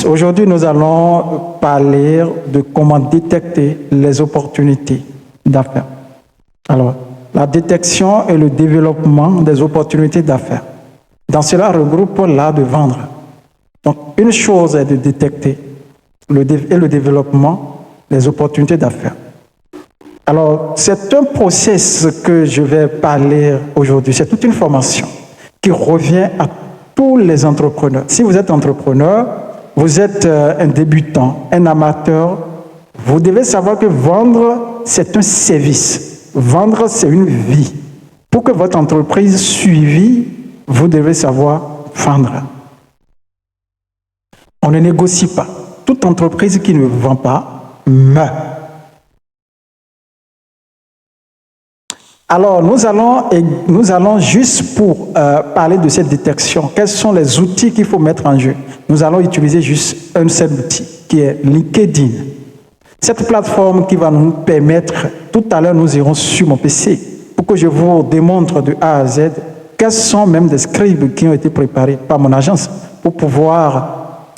Aujourd'hui, nous allons parler de comment détecter les opportunités d'affaires. Alors, la détection et le développement des opportunités d'affaires. Dans cela regroupe l'art de vendre. Donc, une chose est de détecter et le développement des opportunités d'affaires. Alors, c'est un process que je vais parler aujourd'hui. C'est toute une formation qui revient à tous les entrepreneurs. Si vous êtes entrepreneur, vous êtes un débutant, un amateur, vous devez savoir que vendre, c'est un service. Vendre, c'est une vie. Pour que votre entreprise suive, vous devez savoir vendre. On ne négocie pas. Toute entreprise qui ne vend pas meurt. Alors, nous allons juste pour parler de cette détection, quels sont les outils qu'il faut mettre en jeu. Nous allons utiliser juste un seul outil, qui est LinkedIn. Cette plateforme qui va nous permettre, tout à l'heure nous irons sur mon PC, pour que je vous démontre de A à Z, quels sont même des scripts qui ont été préparés par mon agence, pour pouvoir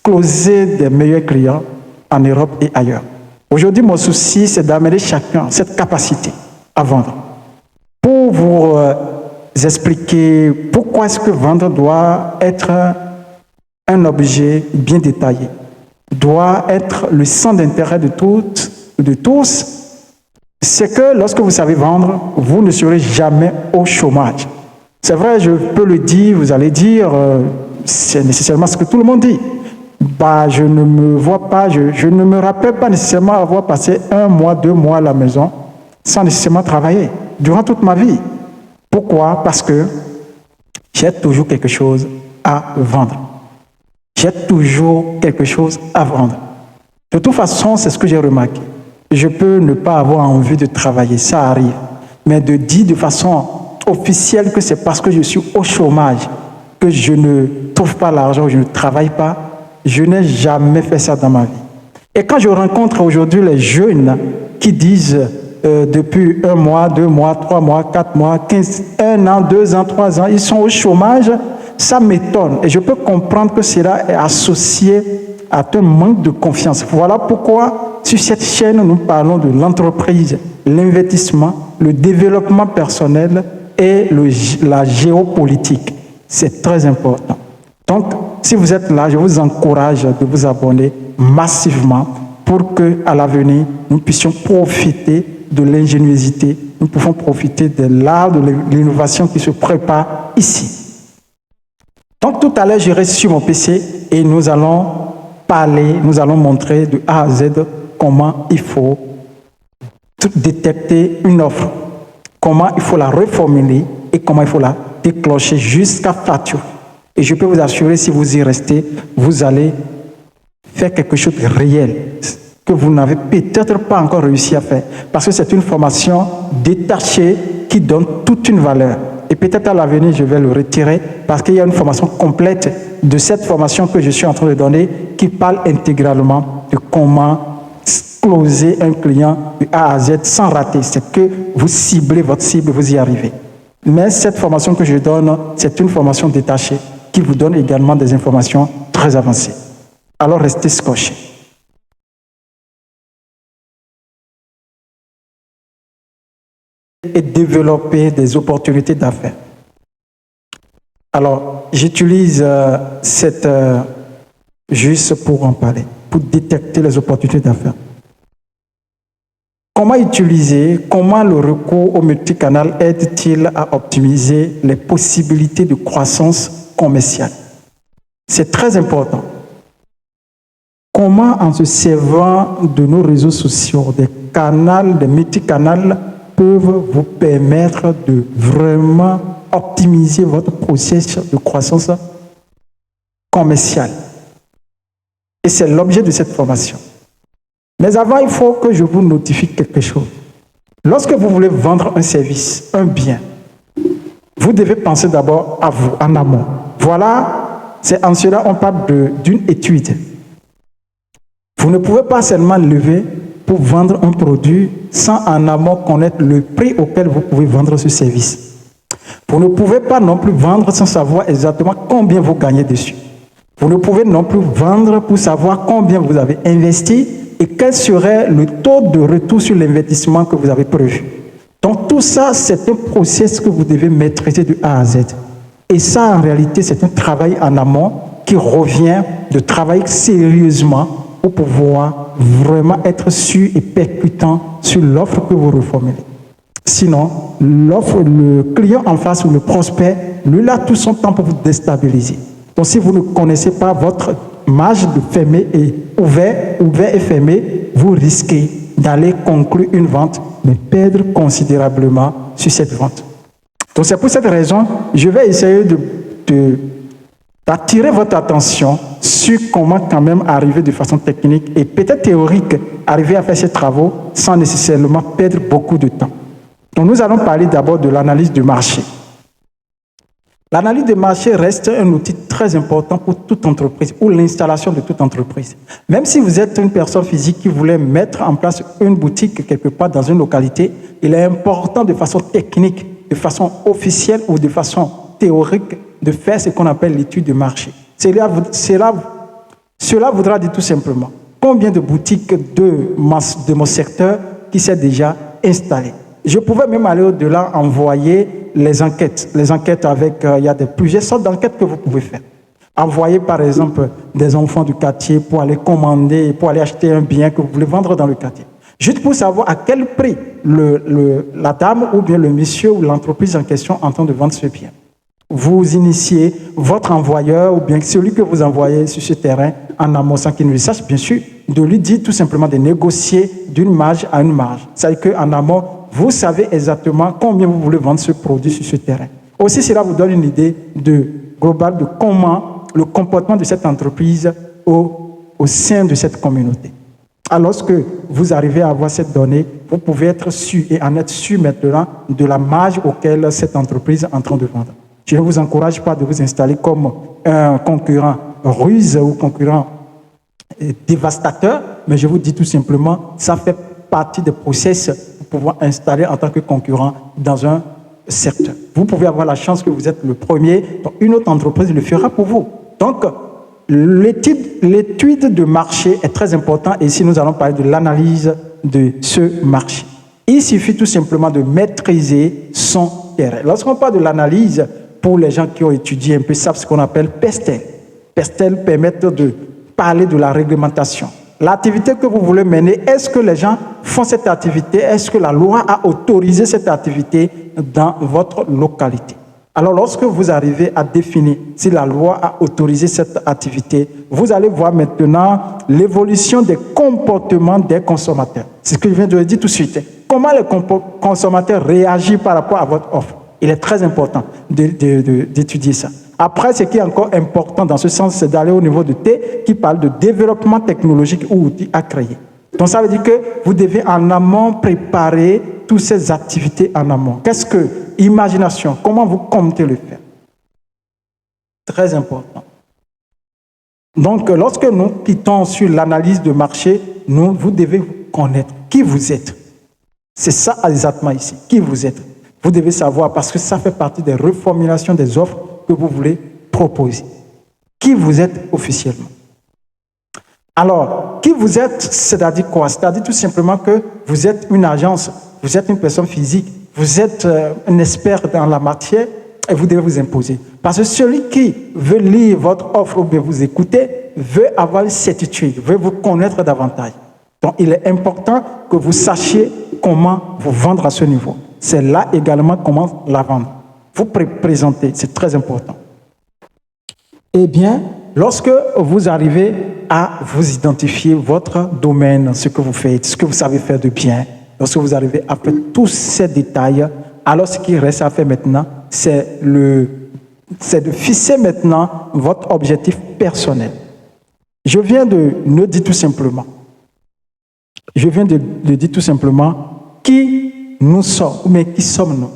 closer des meilleurs clients en Europe et ailleurs. Aujourd'hui, mon souci, c'est d'amener chacun cette capacité à vendre. Pour vous expliquer pourquoi est-ce que vendre doit être un objet bien détaillé, doit être le centre d'intérêt de tous, c'est que lorsque vous savez vendre, vous ne serez jamais au chômage. C'est vrai, je peux le dire, vous allez dire, c'est nécessairement ce que tout le monde dit. Je ne me vois pas, je ne me rappelle pas nécessairement avoir passé 1 mois, 2 mois à la maison sans nécessairement travailler, durant toute ma vie. Pourquoi? Parce que j'ai toujours quelque chose à vendre. J'ai toujours quelque chose à vendre. De toute façon, c'est ce que j'ai remarqué. Je peux ne pas avoir envie de travailler, ça arrive. Mais de dire de façon officielle que c'est parce que je suis au chômage, que je ne trouve pas l'argent, je ne travaille pas, je n'ai jamais fait ça dans ma vie. Et quand je rencontre aujourd'hui les jeunes qui disent depuis 1 mois, 2 mois, 3 mois, 4 mois, 15, 1 an, 2 ans, 3 ans, ils sont au chômage, ça m'étonne. Et je peux comprendre que cela est associé à un manque de confiance. Voilà pourquoi, sur cette chaîne, nous parlons de l'entreprise, l'investissement, le développement personnel et la géopolitique. C'est très important. Donc, si vous êtes là, je vous encourage de vous abonner massivement pour qu'à l'avenir, nous puissions profiter de l'ingéniosité, nous pouvons profiter de l'art de l'innovation qui se prépare ici. Donc tout à l'heure, j'irai sur mon PC et nous allons montrer de A à Z comment il faut détecter une offre, comment il faut la reformuler et comment il faut la déclencher jusqu'à facture. Et je peux vous assurer, si vous y restez, vous allez faire quelque chose de réel que vous n'avez peut-être pas encore réussi à faire. Parce que c'est une formation détachée qui donne toute une valeur. Et peut-être à l'avenir, je vais le retirer parce qu'il y a une formation complète de cette formation que je suis en train de donner qui parle intégralement de comment closer un client de A à Z sans rater. C'est que vous ciblez votre cible, vous y arrivez. Mais cette formation que je donne, c'est une formation détachée qui vous donne également des informations très avancées. Alors restez scotchés. Et développer des opportunités d'affaires. Alors, j'utilise juste pour en parler, pour détecter les opportunités d'affaires. Comment le recours au multicanal aide-t-il à optimiser les possibilités de croissance commerciale? C'est très important. Comment, en se servant de nos réseaux sociaux, des multicanaux, peuvent vous permettre de vraiment optimiser votre processus de croissance commerciale. Et c'est l'objet de cette formation. Mais avant, il faut que je vous notifie quelque chose. Lorsque vous voulez vendre un service, un bien, vous devez penser d'abord à vous, en amont. Voilà, c'est en cela on parle d'une étude. Vous ne pouvez pas seulement lever pour vendre un produit sans en amont connaître le prix auquel vous pouvez vendre ce service. Vous ne pouvez pas non plus vendre sans savoir exactement combien vous gagnez dessus. Vous ne pouvez non plus vendre pour savoir combien vous avez investi et quel serait le taux de retour sur l'investissement que vous avez prévu. Donc tout ça, c'est un processus que vous devez maîtriser de A à Z. Et ça, en réalité, c'est un travail en amont qui revient de travailler sérieusement pour pouvoir vraiment être sûr et percutant sur l'offre que vous reformulez. Sinon, le client en face ou le prospect, lui, a tout son temps pour vous déstabiliser. Donc, si vous ne connaissez pas votre marge de fermé et ouvert et fermé, vous risquez d'aller conclure une vente, mais perdre considérablement sur cette vente. Donc, c'est pour cette raison, je vais essayer d'attirer votre attention sur comment quand même arriver de façon technique et peut-être théorique, arriver à faire ces travaux sans nécessairement perdre beaucoup de temps. Donc, nous allons parler d'abord de l'analyse du marché. L'analyse de marché reste un outil très important pour toute entreprise ou l'installation de toute entreprise. Même si vous êtes une personne physique qui voulait mettre en place une boutique quelque part dans une localité, il est important de façon technique, de façon officielle ou de façon théorique de faire ce qu'on appelle l'étude de marché. Cela voudra dire tout simplement combien de boutiques de mon secteur qui s'est déjà installées. Je pouvais même aller au-delà, envoyer les enquêtes. Les enquêtes avec, il y a plusieurs sortes d'enquêtes que vous pouvez faire. Envoyer par exemple des enfants du quartier pour aller commander, pour aller acheter un bien que vous voulez vendre dans le quartier. Juste pour savoir à quel prix la dame ou bien le monsieur ou l'entreprise en question est en train de vendre ce bien. Vous initiez votre envoyeur ou bien celui que vous envoyez sur ce terrain en amont sans qu'il ne le sache, bien sûr, de lui dire tout simplement de négocier d'une marge à une marge. C'est-à-dire qu'en amont, vous savez exactement combien vous voulez vendre ce produit sur ce terrain. Aussi, cela vous donne une idée globale de comment le comportement de cette entreprise au sein de cette communauté. Alors, lorsque vous arrivez à avoir cette donnée, vous pouvez être sûr et en être sûr maintenant de la marge auquel cette entreprise est en train de vendre. Je ne vous encourage pas de vous installer comme un concurrent ruse ou concurrent dévastateur, mais je vous dis tout simplement, ça fait partie des process pour pouvoir installer en tant que concurrent dans un secteur. Vous pouvez avoir la chance que vous êtes le premier, donc une autre entreprise le fera pour vous. Donc, l'étude de marché est très importante et ici nous allons parler de l'analyse de ce marché. Il suffit tout simplement de maîtriser son terrain. Lorsqu'on parle de l'analyse, pour les gens qui ont étudié un peu, savent ce qu'on appelle PESTEL. PESTEL permet de parler de la réglementation. L'activité que vous voulez mener, est-ce que les gens font cette activité? Est-ce que la loi a autorisé cette activité dans votre localité? Alors, lorsque vous arrivez à définir si la loi a autorisé cette activité, vous allez voir maintenant l'évolution des comportements des consommateurs. C'est ce que je viens de dire tout de suite. Comment les consommateurs réagissent par rapport à votre offre? Il est très important d'étudier ça. Après, ce qui est encore important dans ce sens, c'est d'aller au niveau de T, qui parle de développement technologique ou outils à créer. Donc, ça veut dire que vous devez en amont préparer toutes ces activités en amont. Qu'est-ce que imagination? Comment vous comptez le faire? Très important. Donc, lorsque nous quittons sur l'analyse de marché, vous devez connaître qui vous êtes. C'est ça exactement ici, qui vous êtes. Vous devez savoir parce que ça fait partie des reformulations des offres que vous voulez proposer. Qui vous êtes officiellement? Alors, qui vous êtes, c'est-à-dire quoi? C'est-à-dire tout simplement que vous êtes une agence, vous êtes une personne physique, vous êtes un expert dans la matière et vous devez vous imposer. Parce que celui qui veut lire votre offre ou bien vous écouter veut avoir une certitude, veut vous connaître davantage. Donc, il est important que vous sachiez comment vous vendre à ce niveau. C'est là également comment la vendre. Vous présentez, c'est très important. Eh bien, lorsque vous arrivez à vous identifier votre domaine, ce que vous faites, ce que vous savez faire de bien, lorsque vous arrivez à faire tous ces détails, alors ce qui reste à faire maintenant, c'est de fixer maintenant votre objectif personnel. Je viens de le dire tout simplement. Je viens de dire tout simplement qui nous sommes, mais qui sommes-nous?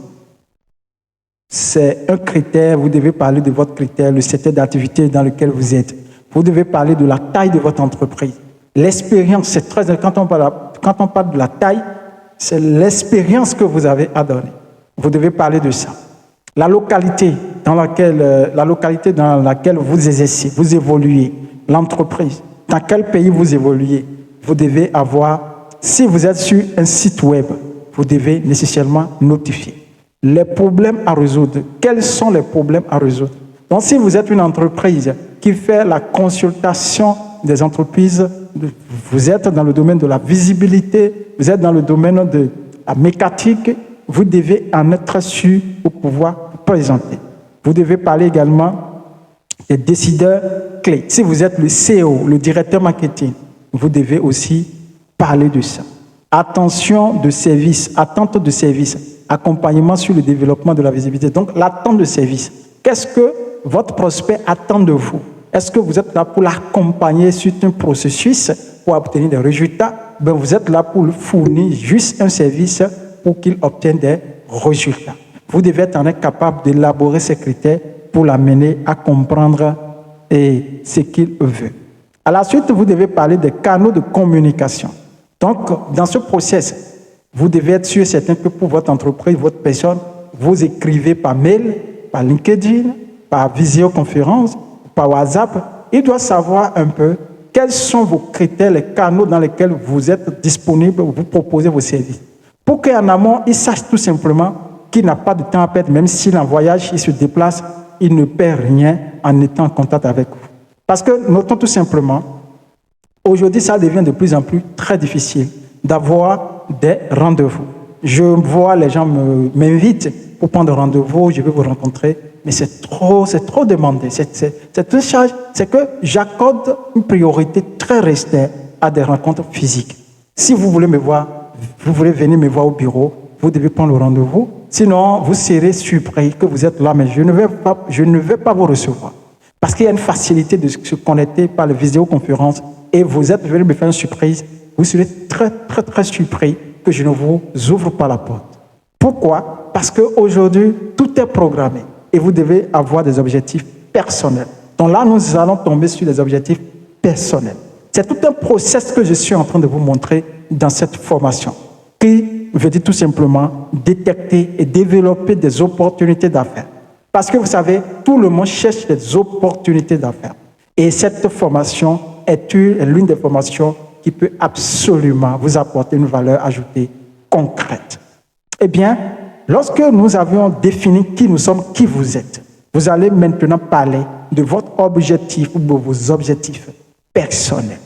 C'est un critère, vous devez parler de votre critère, le secteur d'activité dans lequel vous êtes. Vous devez parler de la taille de votre entreprise. L'expérience, c'est très important. Quand on parle de la taille, c'est l'expérience que vous avez à donner. Vous devez parler de ça. la localité dans laquelle vous exercez, vous évoluez, l'entreprise, dans quel pays vous évoluez, vous devez avoir, si vous êtes sur un site web, vous devez nécessairement notifier les problèmes à résoudre. Quels sont les problèmes à résoudre? Donc, si vous êtes une entreprise qui fait la consultation des entreprises, vous êtes dans le domaine de la visibilité, vous êtes dans le domaine de la mécatique, vous devez en être sûr pour pouvoir présenter. Vous devez parler également des décideurs clés. Si vous êtes le CEO, le directeur marketing, vous devez aussi parler de ça. Attention de service, attente de service, accompagnement sur le développement de la visibilité. Donc, l'attente de service. Qu'est-ce que votre prospect attend de vous? Est-ce que vous êtes là pour l'accompagner sur un processus pour obtenir des résultats? Ben, vous êtes là pour lui fournir juste un service pour qu'il obtienne des résultats. Vous devez être capable d'élaborer ces critères pour l'amener à comprendre ce qu'il veut. À la suite, vous devez parler des canaux de communication. Donc, dans ce process, vous devez être sûr et certain que pour votre entreprise, votre personne, vous écrivez par mail, par LinkedIn, par visioconférence, par WhatsApp. Il doit savoir un peu quels sont vos critères, les canaux dans lesquels vous êtes disponible, vous proposez vos services. Pour qu'en amont, il sache tout simplement qu'il n'a pas de temps à perdre, même s'il est en voyage, il se déplace, il ne perd rien en étant en contact avec vous. Parce que, notons tout simplement, aujourd'hui, ça devient de plus en plus très difficile d'avoir des rendez-vous. Je vois les gens m'invitent pour prendre rendez-vous, je vais vous rencontrer, mais c'est trop demandé. C'est une charge, c'est que j'accorde une priorité très restreinte à des rencontres physiques. Si vous voulez me voir, vous voulez venir me voir au bureau, vous devez prendre le rendez-vous. Sinon, vous serez surpris que vous êtes là, mais je ne vais pas vous recevoir. Parce qu'il y a une facilité de se connecter par la visioconférence et vous êtes venu me faire une surprise, vous serez très surpris que je ne vous ouvre pas la porte. Pourquoi? Parce qu'aujourd'hui, tout est programmé et vous devez avoir des objectifs personnels. Donc là, nous allons tomber sur des objectifs personnels. C'est tout un process que je suis en train de vous montrer dans cette formation qui veut dire tout simplement détecter et développer des opportunités d'affaires. Parce que vous savez, tout le monde cherche des opportunités d'affaires. Et cette formation est l'une des formations qui peut absolument vous apporter une valeur ajoutée concrète. Eh bien, lorsque nous avions défini qui nous sommes, qui vous êtes, vous allez maintenant parler de votre objectif ou de vos objectifs personnels.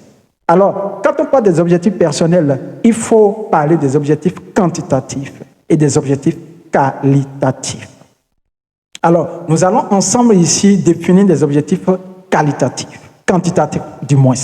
Alors, quand on parle des objectifs personnels, il faut parler des objectifs quantitatifs et des objectifs qualitatifs. Alors, nous allons ensemble ici définir des objectifs qualitatifs, quantitatifs du moins.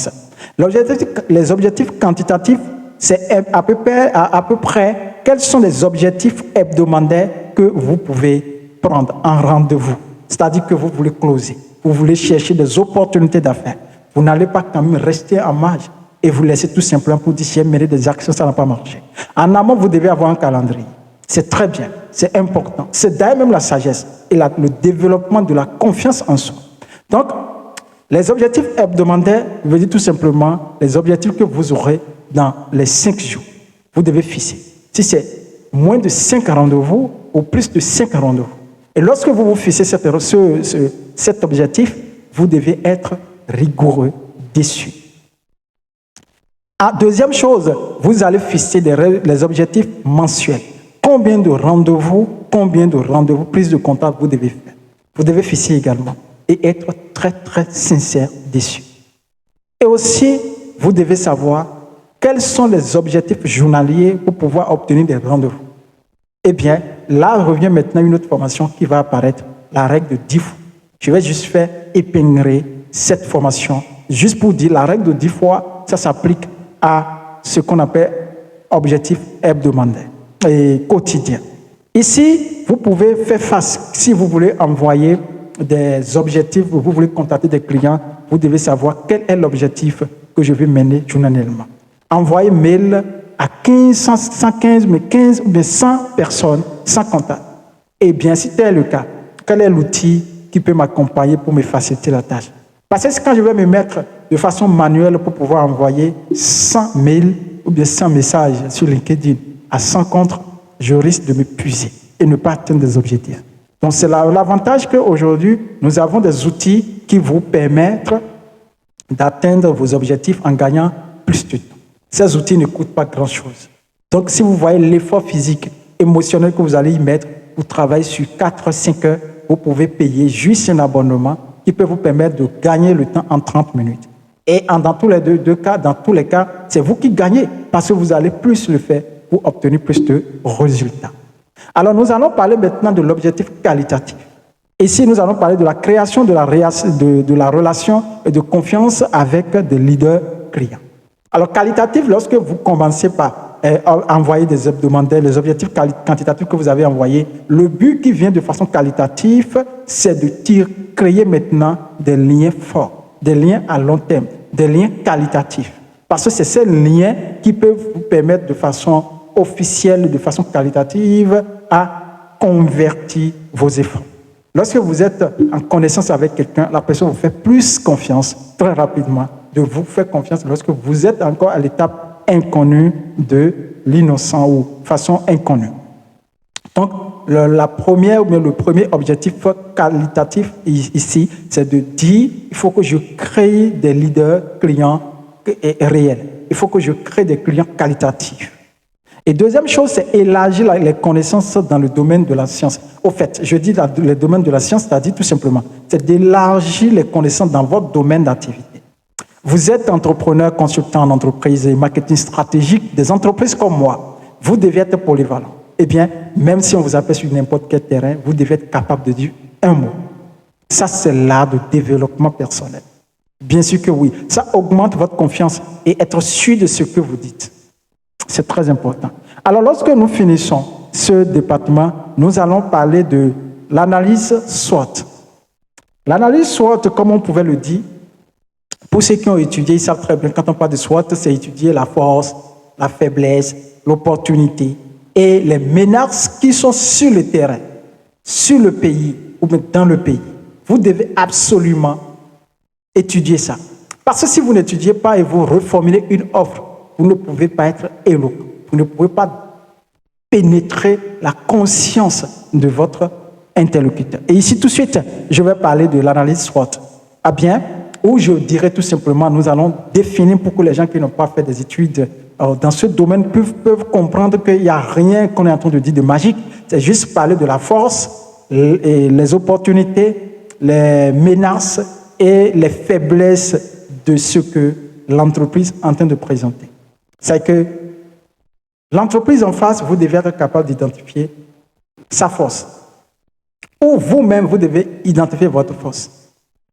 Les objectifs quantitatifs, c'est à peu près quels sont les objectifs hebdomadaires que vous pouvez prendre en rendez-vous. C'est-à-dire que vous voulez closer, vous voulez chercher des opportunités d'affaires. Vous n'allez pas quand même rester en marge et vous laisser tout simplement pour dire j'ai mené des actions, ça n'a pas marché. En amont, vous devez avoir un calendrier. C'est très bien, c'est important. C'est d'ailleurs même la sagesse et le développement de la confiance en soi. Donc, les objectifs hebdomadaires veut dire tout simplement les objectifs que vous aurez dans les 5 jours. Vous devez fixer. Si c'est moins de 5 rendez-vous ou plus de 5 rendez-vous. Et lorsque vous vous fixez cet objectif, vous devez être rigoureux dessus. Deuxième chose, vous allez fixer les objectifs mensuels. Combien de rendez-vous, prise de contact vous devez faire. Vous devez fixer également et être très sincère dessus. Et aussi, vous devez savoir quels sont les objectifs journaliers pour pouvoir obtenir des rendez-vous. Eh bien, là revient maintenant une autre formation qui va apparaître, la règle de 10 fois. Je vais juste faire épingler cette formation, juste pour dire la règle de 10 fois, ça s'applique à ce qu'on appelle objectif hebdomadaire et quotidien. Ici, vous pouvez faire face, si vous voulez envoyer des objectifs, vous voulez contacter des clients, vous devez savoir quel est l'objectif que je vais mener journalièrement. Envoyer mail à 115, mais 15 ou 100 personnes sans contact. Eh bien, si tel est le cas, quel est l'outil qui peut m'accompagner pour me faciliter la tâche? Parce que quand je vais me mettre de façon manuelle pour pouvoir envoyer 100 mails ou bien 100 messages sur LinkedIn à 100 contre, je risque de m'épuiser et ne pas atteindre des objectifs. Donc, c'est l'avantage qu'aujourd'hui, nous avons des outils qui vous permettent d'atteindre vos objectifs en gagnant plus de temps. Ces outils ne coûtent pas grand-chose. Donc, si vous voyez l'effort physique, émotionnel que vous allez y mettre pour travailler sur 4-5 heures, vous pouvez payer juste un abonnement qui peut vous permettre de gagner le temps en 30 minutes. Et dans tous les deux cas, dans tous les cas, c'est vous qui gagnez parce que vous allez plus le faire pour obtenir plus de résultats. Alors, nous allons parler maintenant de l'objectif qualitatif. Ici, nous allons parler de la création de la relation et de confiance avec des leaders clients. Alors, qualitatif, lorsque vous commencez par envoyer des hebdomadaires, les objectifs quantitatifs que vous avez envoyés, le but qui vient de façon qualitative, c'est de créer maintenant des liens forts, des liens à long terme, des liens qualitatifs. Parce que c'est ces liens qui peuvent vous permettre de façon officielle, de façon qualitative, à convertir vos efforts. Lorsque vous êtes en connaissance avec quelqu'un, la personne vous fait plus confiance très rapidement, de vous faire confiance lorsque vous êtes encore à l'étape inconnue de l'innocent ou façon inconnue. Donc, le premier objectif qualitatif ici, c'est de dire il faut que je crée des leaders clients réels. Il faut que je crée des clients qualitatifs. Et deuxième chose, c'est élargir les connaissances dans le domaine de la science. Au fait, je dis dans le domaine de la science, c'est-à-dire tout simplement, c'est d'élargir les connaissances dans votre domaine d'activité. Vous êtes entrepreneur, consultant en entreprise et marketing stratégique des entreprises comme moi. Vous devez être polyvalent. Eh bien, même si on vous appelle sur n'importe quel terrain, vous devez être capable de dire un mot. Ça, c'est l'art de développement personnel. Bien sûr que oui. Ça augmente votre confiance et être sûr de ce que vous dites. C'est très important. Alors, lorsque nous finissons ce département, nous allons parler de l'analyse SWOT. L'analyse SWOT, comme on pouvait le dire, pour ceux qui ont étudié, ils savent très bien, quand on parle de SWOT, c'est étudier la force, la faiblesse, l'opportunité et les menaces qui sont sur le terrain, sur le pays ou dans le pays. Vous devez absolument étudier ça. Parce que si vous n'étudiez pas et vous reformulez une offre, vous ne pouvez pas être éloquent. Vous ne pouvez pas pénétrer la conscience de votre interlocuteur. Et ici, tout de suite, je vais parler de l'analyse SWOT. Ah bien, ou je dirais tout simplement, nous allons définir pour que les gens qui n'ont pas fait des études dans ce domaine peuvent comprendre qu'il n'y a rien qu'on est en train de dire de magique. C'est juste parler de la force, et les opportunités, les menaces et les faiblesses de ce que l'entreprise est en train de présenter. C'est que l'entreprise en face, vous devez être capable d'identifier sa force. Ou vous-même, vous devez identifier votre force.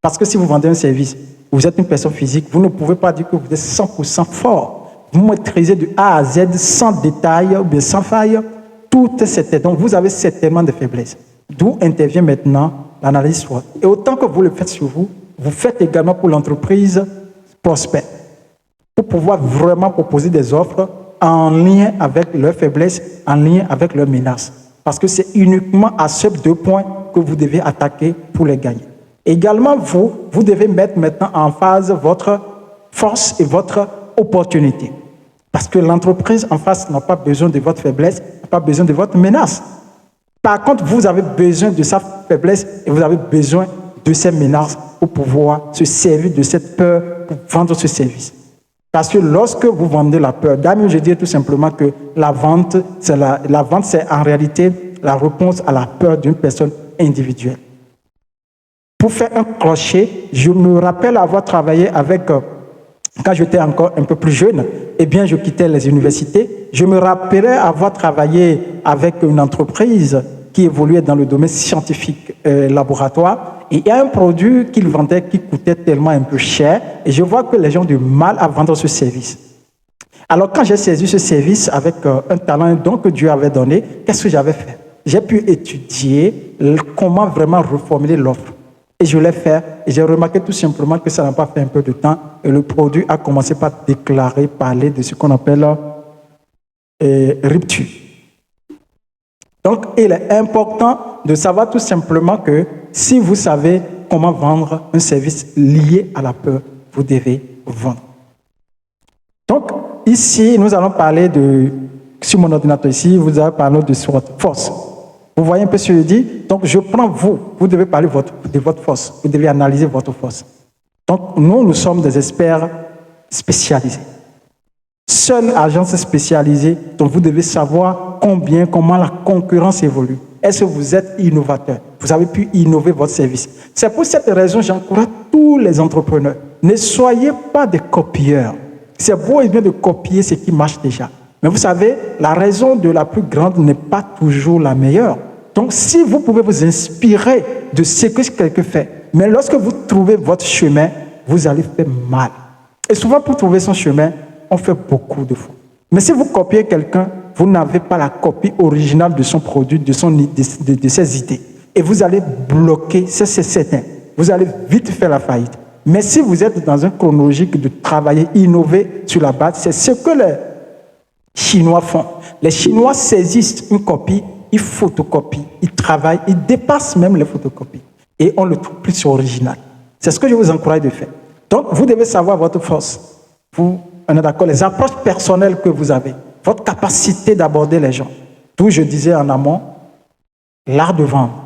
Parce que si vous vendez un service, vous êtes une personne physique, vous ne pouvez pas dire que vous êtes 100% fort. Vous maîtrisez de A à Z, sans détail ou bien sans faille, toutes ces. Donc, vous avez certainement des faiblesses. D'où intervient maintenant l'analyse SWOT. Et autant que vous le faites sur vous, vous faites également pour l'entreprise prospère. Pour pouvoir vraiment proposer des offres en lien avec leurs faiblesses, en lien avec leurs menaces. Parce que c'est uniquement à ces 2 points que vous devez attaquer pour les gagner. Également, vous devez mettre maintenant en phase votre force et votre opportunité. Parce que l'entreprise en face n'a pas besoin de votre faiblesse, n'a pas besoin de votre menace. Par contre, vous avez besoin de sa faiblesse et vous avez besoin de ses menaces pour pouvoir se servir de cette peur pour vendre ce service. Parce que lorsque vous vendez la peur, d'ailleurs, je dirais tout simplement que la vente, c'est en réalité la réponse à la peur d'une personne individuelle. Pour faire un crochet, je me rappelle avoir travaillé avec, quand j'étais encore un peu plus jeune, eh bien, je quittais les universités. Je me rappelais avoir travaillé avec une entreprise qui évoluait dans le domaine scientifique laboratoire. Et il y a un produit qu'ils vendaient qui coûtait tellement un peu cher. Et je vois que les gens ont du mal à vendre ce service. Alors, quand j'ai saisi ce service avec un talent, un don que Dieu avait donné, qu'est-ce que j'avais fait? J'ai pu étudier comment vraiment reformuler l'offre. Et je l'ai fait. Et j'ai remarqué tout simplement que ça n'a pas fait un peu de temps. Et le produit a commencé par déclarer, parler de ce qu'on appelle rupture. Donc, il est important de savoir tout simplement que si vous savez comment vendre un service lié à la peur, vous devez vendre. Donc, ici, nous allons parler sur mon ordinateur ici, vous allez parler de SWOT, force, Vous voyez un peu ce que je dis? Donc, je prends vous devez parler de votre force, vous devez analyser votre force. Donc, nous sommes des experts spécialisés. Seule agence spécialisée, donc vous devez savoir comment la concurrence évolue. Est-ce que vous êtes innovateur? Vous avez pu innover votre service. C'est pour cette raison que j'encourage tous les entrepreneurs. Ne soyez pas des copieurs. C'est beau et bien de copier ce qui marche déjà. Mais vous savez, la raison de la plus grande n'est pas toujours la meilleure. Donc, si vous pouvez vous inspirer de ce que quelqu'un fait, mais lorsque vous trouvez votre chemin, vous allez faire mal. Et souvent, pour trouver son chemin, on fait beaucoup de fois. Mais si vous copiez quelqu'un, vous n'avez pas la copie originale de son produit, de ses idées. Et vous allez bloquer, c'est certain. Vous allez vite faire la faillite. Mais si vous êtes dans une chronologique de travailler, innover sur la base, c'est ce que les Chinois font. Les Chinois saisissent une copie, ils photocopient, ils travaillent, ils dépassent même les photocopies. Et on le trouve plus original. C'est ce que je vous encourage de faire. Donc, vous devez savoir votre force. On est d'accord, les approches personnelles que vous avez, votre capacité d'aborder les gens. D'où je disais en amont, l'art de vendre,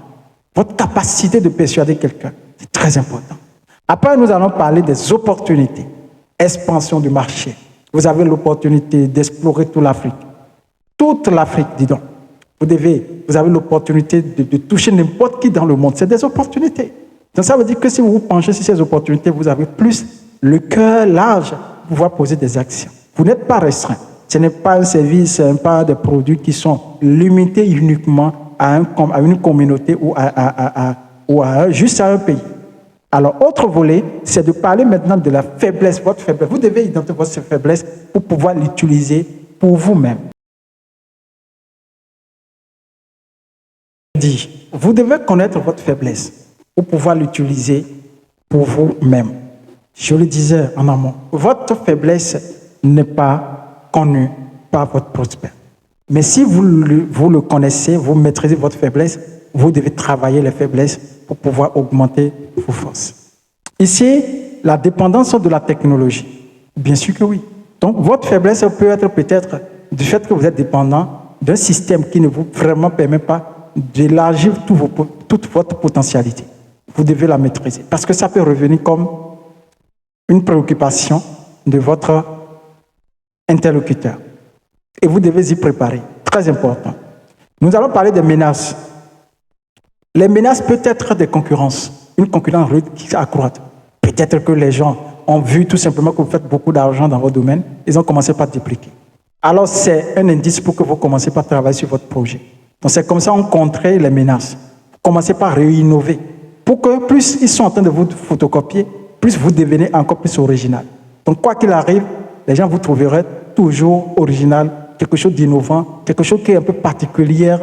votre capacité de persuader quelqu'un, c'est très important. Après, nous allons parler des opportunités, expansion du marché. Vous avez l'opportunité d'explorer toute l'Afrique. Toute l'Afrique, dis donc. Vous avez l'opportunité de toucher n'importe qui dans le monde. C'est des opportunités. Donc ça veut dire que si vous vous penchez sur ces opportunités, vous avez plus le cœur large pour pouvoir poser des actions. Vous n'êtes pas restreint. Ce n'est pas un service, ce n'est pas des produits qui sont limités uniquement à une communauté ou juste à un pays. Alors, autre volet, c'est de parler maintenant de la faiblesse, votre faiblesse. Vous devez identifier votre faiblesse pour pouvoir l'utiliser pour vous-même. Vous devez connaître votre faiblesse pour pouvoir l'utiliser pour vous-même. Je le disais en amont, votre faiblesse n'est pas connue par votre prospect. Mais si vous le connaissez, vous maîtrisez votre faiblesse, vous devez travailler les faiblesses pour pouvoir augmenter vos forces. Ici, la dépendance de la technologie. Bien sûr que oui. Donc, votre faiblesse peut être peut-être du fait que vous êtes dépendant d'un système qui ne vous vraiment permet pas d'élargir toute votre potentialité. Vous devez la maîtriser parce que ça peut revenir comme une préoccupation de votre interlocuteur. Et vous devez y préparer. Très important. Nous allons parler des menaces. Les menaces peuvent être des concurrences. Une concurrence rude qui s'accroît. Peut-être que les gens ont vu tout simplement que vous faites beaucoup d'argent dans votre domaine. Ils ont commencé par dupliquer. Alors, c'est un indice pour que vous commencez par travailler sur votre projet. Donc, c'est comme ça qu'on contrer les menaces. Commencez par réinnover. Pour que plus ils sont en train de vous photocopier, plus vous devenez encore plus original. Donc, quoi qu'il arrive, les gens vous trouveront toujours original, quelque chose d'innovant, quelque chose qui est un peu particulier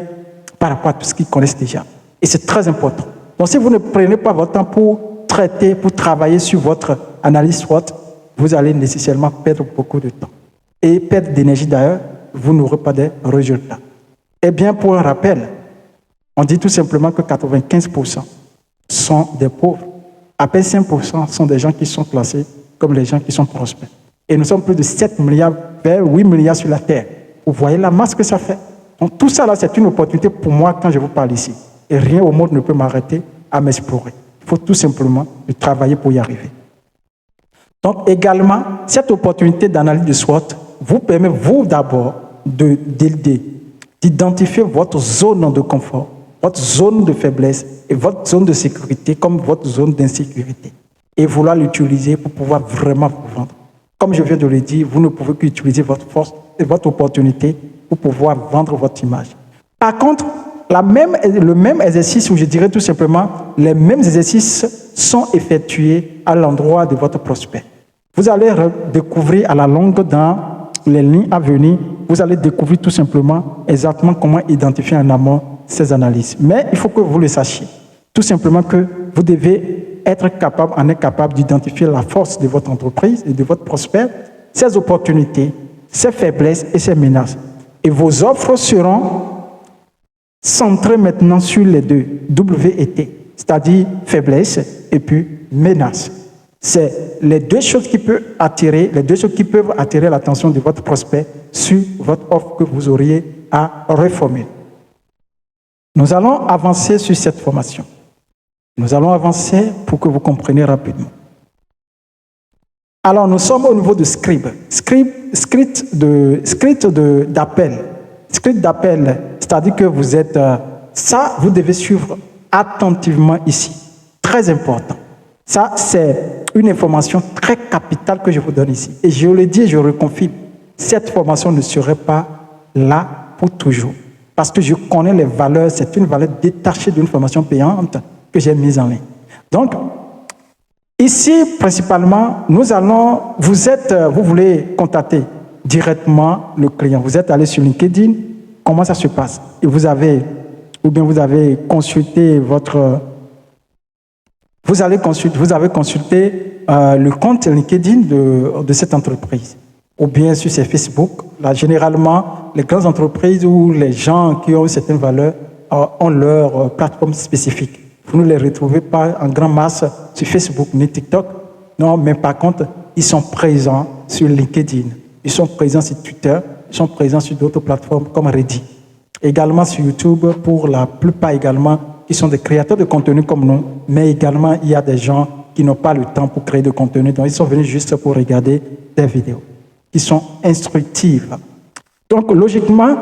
par rapport à tout ce qu'ils connaissent déjà. Et c'est très important. Donc, si vous ne prenez pas votre temps pour traiter, pour travailler sur votre analyse SWOT, vous allez nécessairement perdre beaucoup de temps. Et perdre d'énergie d'ailleurs, vous n'aurez pas de résultats. Eh bien, pour un rappel, on dit tout simplement que 95% sont des pauvres. À peine 5% sont des gens qui sont classés comme les gens qui sont prospères. Et nous sommes plus de 7 milliards vers 8 milliards sur la Terre. Vous voyez la masse que ça fait. Donc tout ça là, c'est une opportunité pour moi quand je vous parle ici. Et rien au monde ne peut m'arrêter à m'explorer. Il faut tout simplement travailler pour y arriver. Donc également, cette opportunité d'analyse de SWOT vous permet, vous d'abord, d'identifier votre zone de confort, votre zone de faiblesse et votre zone de sécurité comme votre zone d'insécurité. Et vouloir l'utiliser pour pouvoir vraiment vous vendre. Comme je viens de le dire, vous ne pouvez qu'utiliser votre force et votre opportunité pour pouvoir vendre votre image. Par contre, le même exercice, ou je dirais tout simplement, les mêmes exercices sont effectués à l'endroit de votre prospect. Vous allez découvrir à la longue dans les lignes à venir, vous allez découvrir tout simplement exactement comment identifier en amont ces analyses. Mais il faut que vous le sachiez. Tout simplement que vous devez être capable d'identifier la force de votre entreprise et de votre prospect, ses opportunités, ses faiblesses et ses menaces. Et vos offres seront centrées maintenant sur les deux, W et T, c'est-à-dire faiblesse et puis menace. C'est les deux choses qui peuvent attirer l'attention de votre prospect sur votre offre que vous auriez à reformuler. Nous allons avancer sur cette formation. Nous allons avancer pour que vous compreniez rapidement. Alors, nous sommes au niveau de script d'appel. Script d'appel, c'est-à-dire que vous êtes... ça, vous devez suivre attentivement ici. Très important. Ça, c'est une information très capitale que je vous donne ici. Et je le dis et je le confirme. Cette formation ne serait pas là pour toujours. Parce que je connais les valeurs. C'est une valeur détachée d'une formation payante que j'ai mise en ligne. Donc, ici, principalement, vous voulez contacter directement le client. Vous êtes allé sur LinkedIn. Comment ça se passe? Et vous avez consulté vous avez consulté le compte LinkedIn de cette entreprise. Ou bien sur ses Facebook. Là, généralement, les grandes entreprises ou les gens qui ont certaines valeurs ont leur plateforme spécifique. Vous ne les retrouvez pas en grande masse sur Facebook ni TikTok. Non, mais par contre, ils sont présents sur LinkedIn. Ils sont présents sur Twitter. Ils sont présents sur d'autres plateformes comme Reddit. Également sur YouTube, pour la plupart également, qui sont des créateurs de contenu comme nous. Mais également, il y a des gens qui n'ont pas le temps pour créer de contenu. Donc, ils sont venus juste pour regarder des vidéos qui sont instructives. Donc, logiquement,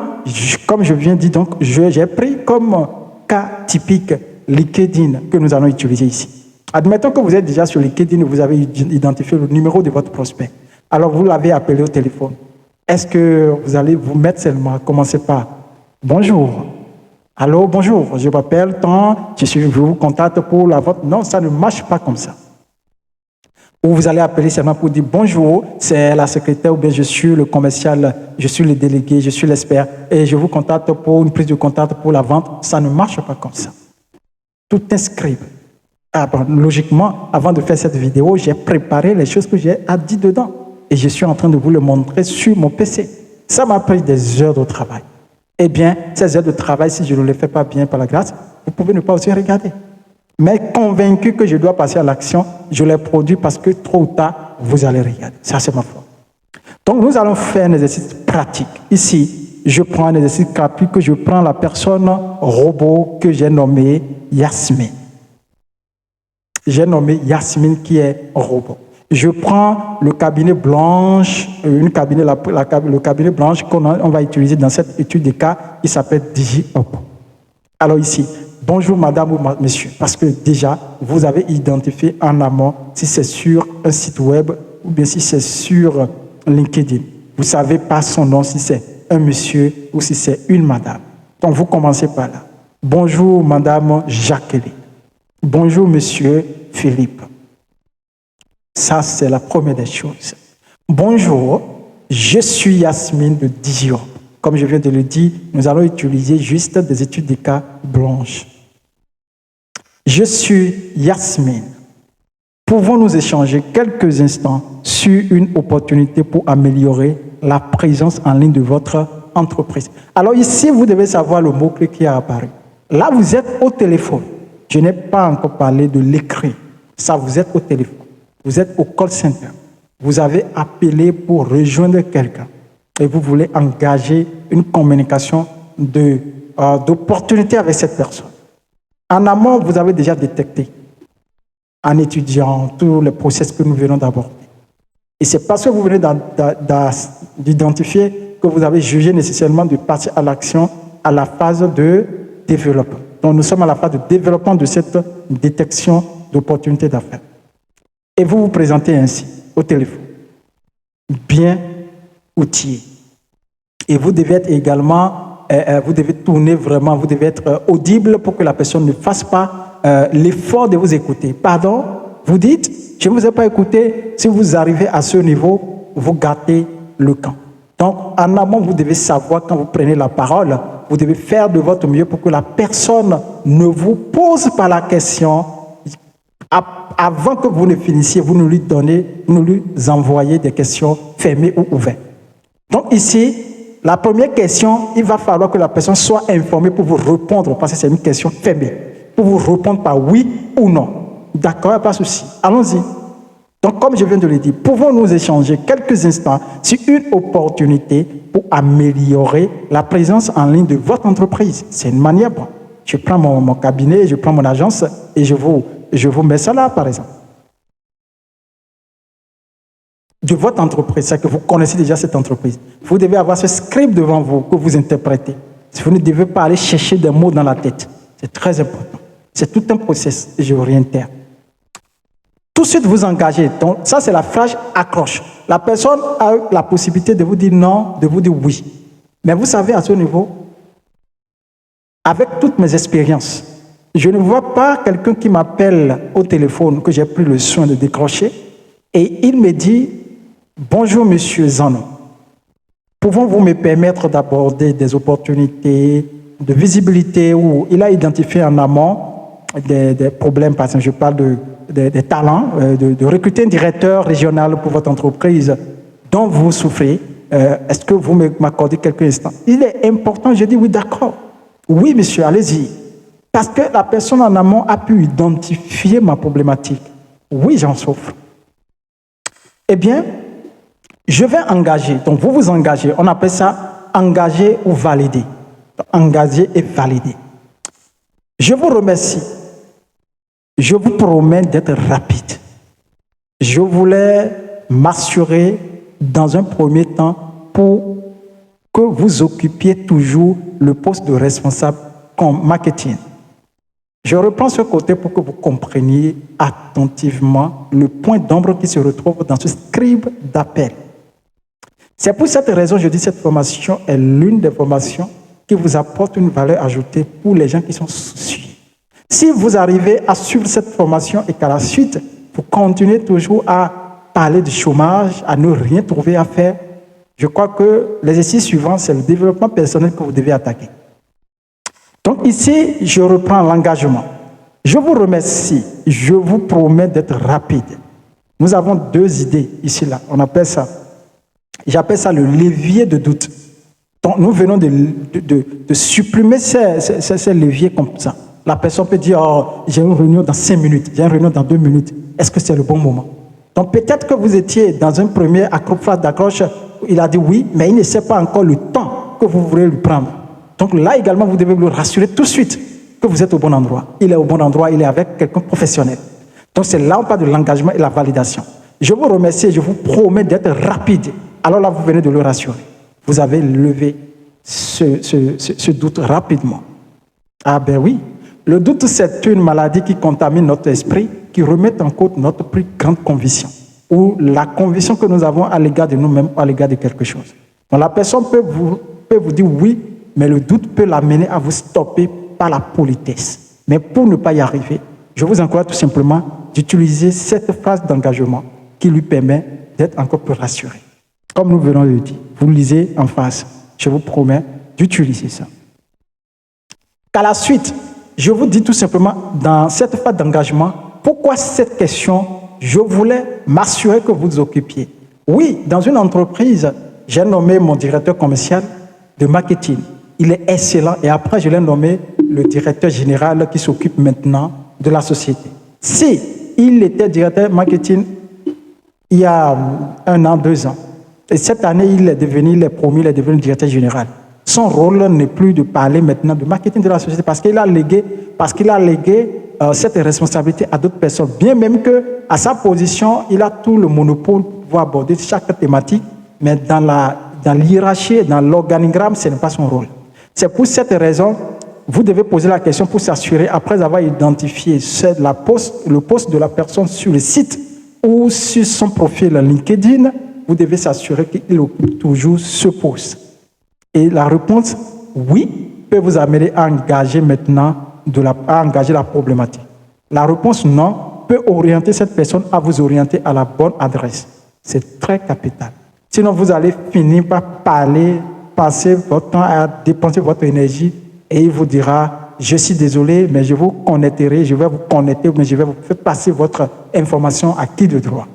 comme je viens de dire, j'ai pris comme cas typique LinkedIn que nous allons utiliser ici. Admettons que vous êtes déjà sur LinkedIn et vous avez identifié le numéro de votre prospect. Alors, vous l'avez appelé au téléphone. Est-ce que vous allez vous mettre seulement, commencer par « Bonjour ». Allô, bonjour, je m'appelle tant, je vous contacte pour la vente. Non, ça ne marche pas comme ça. Ou vous allez appeler seulement pour dire bonjour, c'est la secrétaire ou bien je suis le commercial, je suis le délégué, je suis l'expert et je vous contacte pour une prise de contact pour la vente. Ça ne marche pas comme ça. Tout est script. Logiquement, avant de faire cette vidéo, j'ai préparé les choses que j'ai à dire dedans et je suis en train de vous le montrer sur mon PC. Ça m'a pris des heures de travail. Eh bien, ces heures de travail, si je ne les fais pas bien par la grâce, vous pouvez ne pas aussi regarder. Mais convaincu que je dois passer à l'action, je les produis parce que tôt ou tard, vous allez regarder. Ça, c'est ma foi. Donc, nous allons faire un exercice pratique. Ici, je prends un exercice pratique que je prends la personne robot que j'ai nommée Yasmine. J'ai nommé Yasmine qui est robot. Je prends le cabinet blanche, le cabinet blanche qu'on va utiliser dans cette étude de cas qui s'appelle DigiHop. Alors ici, bonjour madame ou monsieur, parce que déjà, vous avez identifié en amont si c'est sur un site web ou bien si c'est sur LinkedIn. Vous ne savez pas son nom, si c'est un monsieur ou si c'est une madame. Donc vous commencez par là. Bonjour madame Jacqueline. Bonjour monsieur Philippe. Ça, c'est la première des choses. Bonjour, je suis Yasmine de DigiHop. Comme je viens de le dire, nous allons utiliser juste des études de cas blanches. Je suis Yasmine. Pouvons-nous échanger quelques instants sur une opportunité pour améliorer la présence en ligne de votre entreprise? Alors ici, vous devez savoir le mot-clé qui a apparu. Là, vous êtes au téléphone. Je n'ai pas encore parlé de l'écrit. Ça, vous êtes au téléphone. Vous êtes au call center. Vous avez appelé pour rejoindre quelqu'un et vous voulez engager une communication d'opportunité avec cette personne. En amont, vous avez déjà détecté, en étudiant tous les process que nous venons d'aborder. Et c'est parce que vous venez d'identifier que vous avez jugé nécessairement de passer à l'action à la phase de développement. Donc, nous sommes à la phase de développement de cette détection d'opportunités d'affaires. Et vous vous présentez ainsi, au téléphone, bien outillé. Et vous devez être également, vous devez tourner vraiment, vous devez être audible pour que la personne ne fasse pas l'effort de vous écouter. Pardon, vous dites, je ne vous ai pas écouté. Si vous arrivez à ce niveau, vous gâtez le camp. Donc, en amont, vous devez savoir, quand vous prenez la parole, vous devez faire de votre mieux pour que la personne ne vous pose pas la question. Avant que vous ne finissiez, vous nous lui envoyez des questions fermées ou ouvertes. Donc ici, la première question, il va falloir que la personne soit informée pour vous répondre, parce que c'est une question fermée, pour vous répondre par oui ou non. D'accord, pas de souci. Allons-y. Donc, comme je viens de le dire, pouvons-nous échanger quelques instants sur une opportunité pour améliorer la présence en ligne de votre entreprise? C'est une manière bonne. Je prends mon cabinet, je prends mon agence et je vous mets ça là, par exemple. De votre entreprise, c'est que vous connaissez déjà cette entreprise. Vous devez avoir ce script devant vous que vous interprétez. Vous ne devez pas aller chercher des mots dans la tête. C'est très important. C'est tout un process. Je vous réitère. Tout de suite, vous engagez. Donc, ça, c'est la phrase accroche. La personne a la possibilité de vous dire non, de vous dire oui. Mais vous savez, à ce niveau, avec toutes mes expériences, je ne vois pas quelqu'un qui m'appelle au téléphone, que j'ai pris le soin de décrocher, et il me dit « Bonjour, monsieur Zanon. Pouvons-vous me permettre d'aborder des opportunités de visibilité où il a identifié en amont des problèmes, par exemple, je parle des talents, de recruter un directeur régional pour votre entreprise dont vous souffrez. Est-ce que vous m'accordez quelques instants? Il est important, je dis oui, d'accord. Oui, monsieur, allez-y. Parce que la personne en amont a pu identifier ma problématique. Oui, j'en souffre. Eh bien, je vais engager. Donc, vous vous engagez. On appelle ça engager ou valider. Engager et valider. Je vous remercie. Je vous promets d'être rapide. Je voulais m'assurer dans un premier temps pour que vous occupiez toujours le poste de responsable marketing. Je reprends ce côté pour que vous compreniez attentivement le point d'ombre qui se retrouve dans ce scribe d'appel. C'est pour cette raison que je dis que cette formation est l'une des formations qui vous apporte une valeur ajoutée pour les gens qui sont soucieux. Si vous arrivez à suivre cette formation et qu'à la suite, vous continuez toujours à parler du chômage, à ne rien trouver à faire, je crois que l'exercice suivant, c'est le développement personnel que vous devez attaquer. Donc ici, je reprends l'engagement. Je vous remercie. Je vous promets d'être rapide. Nous avons deux idées ici, là. On appelle ça, j'appelle ça le levier de doute. Donc nous venons de supprimer ces leviers comme ça. La personne peut dire, oh, j'ai une réunion dans 5 minutes, j'ai une réunion dans 2 minutes. Est-ce que c'est le bon moment? Donc peut-être que vous étiez dans un premier phase d'accroche, il a dit oui, mais il ne sait pas encore le temps que vous voulez lui prendre. Donc là également, vous devez le rassurer tout de suite que vous êtes au bon endroit. Il est au bon endroit, il est avec quelqu'un de professionnel. Donc c'est là où on parle de l'engagement et la validation. Je vous remercie et je vous promets d'être rapide. Alors là, vous venez de le rassurer. Vous avez levé ce doute rapidement. Ah ben oui, le doute, c'est une maladie qui contamine notre esprit, qui remet en cause notre plus grande conviction, ou la conviction que nous avons à l'égard de nous-mêmes, à l'égard de quelque chose. Donc la personne peut vous dire oui, mais le doute peut l'amener à vous stopper par la politesse. Mais pour ne pas y arriver, je vous encourage tout simplement d'utiliser cette phrase d'engagement qui lui permet d'être encore plus rassuré. Comme nous venons de le dire, vous lisez en face. Je vous promets d'utiliser ça. Qu'à la suite, je vous dis tout simplement, dans cette phase d'engagement, pourquoi cette question, je voulais m'assurer que vous occupiez. Oui, dans une entreprise, j'ai nommé mon directeur commercial de marketing. Il est excellent et après, je l'ai nommé le directeur général qui s'occupe maintenant de la société. Si il était directeur marketing il y a 1 an, 2 ans, et cette année, il est devenu directeur général. Son rôle n'est plus de parler maintenant de marketing de la société parce qu'il a légué cette responsabilité à d'autres personnes. Bien même qu'à sa position, il a tout le monopole pour pouvoir aborder chaque thématique, mais dans l'hiérarchie, dans l'organigramme, ce n'est pas son rôle. C'est pour cette raison, vous devez poser la question pour s'assurer, après avoir identifié le poste de la personne sur le site ou sur son profil LinkedIn, vous devez s'assurer qu'il occupe toujours ce poste. Et la réponse, oui, peut vous amener à engager maintenant, à engager la problématique. La réponse non peut orienter cette personne à vous orienter à la bonne adresse. C'est très capital. Sinon, vous allez finir par passer votre temps à dépenser votre énergie et il vous dira, je suis désolé, mais je vous connecterai, je vais vous connecter, mais je vais vous faire passer votre information à qui de droit.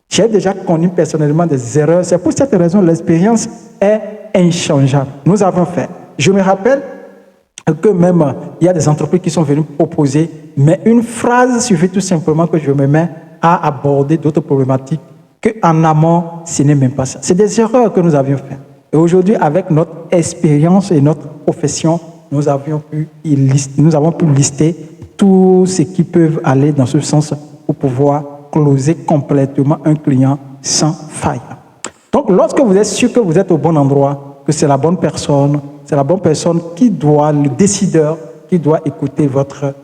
J'ai déjà connu personnellement des erreurs. C'est pour cette raison que l'expérience est inchangeable. Nous avons fait. Je me rappelle que même, il y a des entreprises qui sont venues proposer, mais une phrase suffit tout simplement que je me mets à aborder d'autres problématiques qu'en amont, ce n'est même pas ça. C'est des erreurs que nous avions faites. Et aujourd'hui, avec notre expérience et notre profession, nous avons pu lister tout ce qui peut aller dans ce sens pour pouvoir closer complètement un client sans faille. Donc, lorsque vous êtes sûr que vous êtes au bon endroit, que c'est la bonne personne qui doit, le décideur, qui doit écouter votre...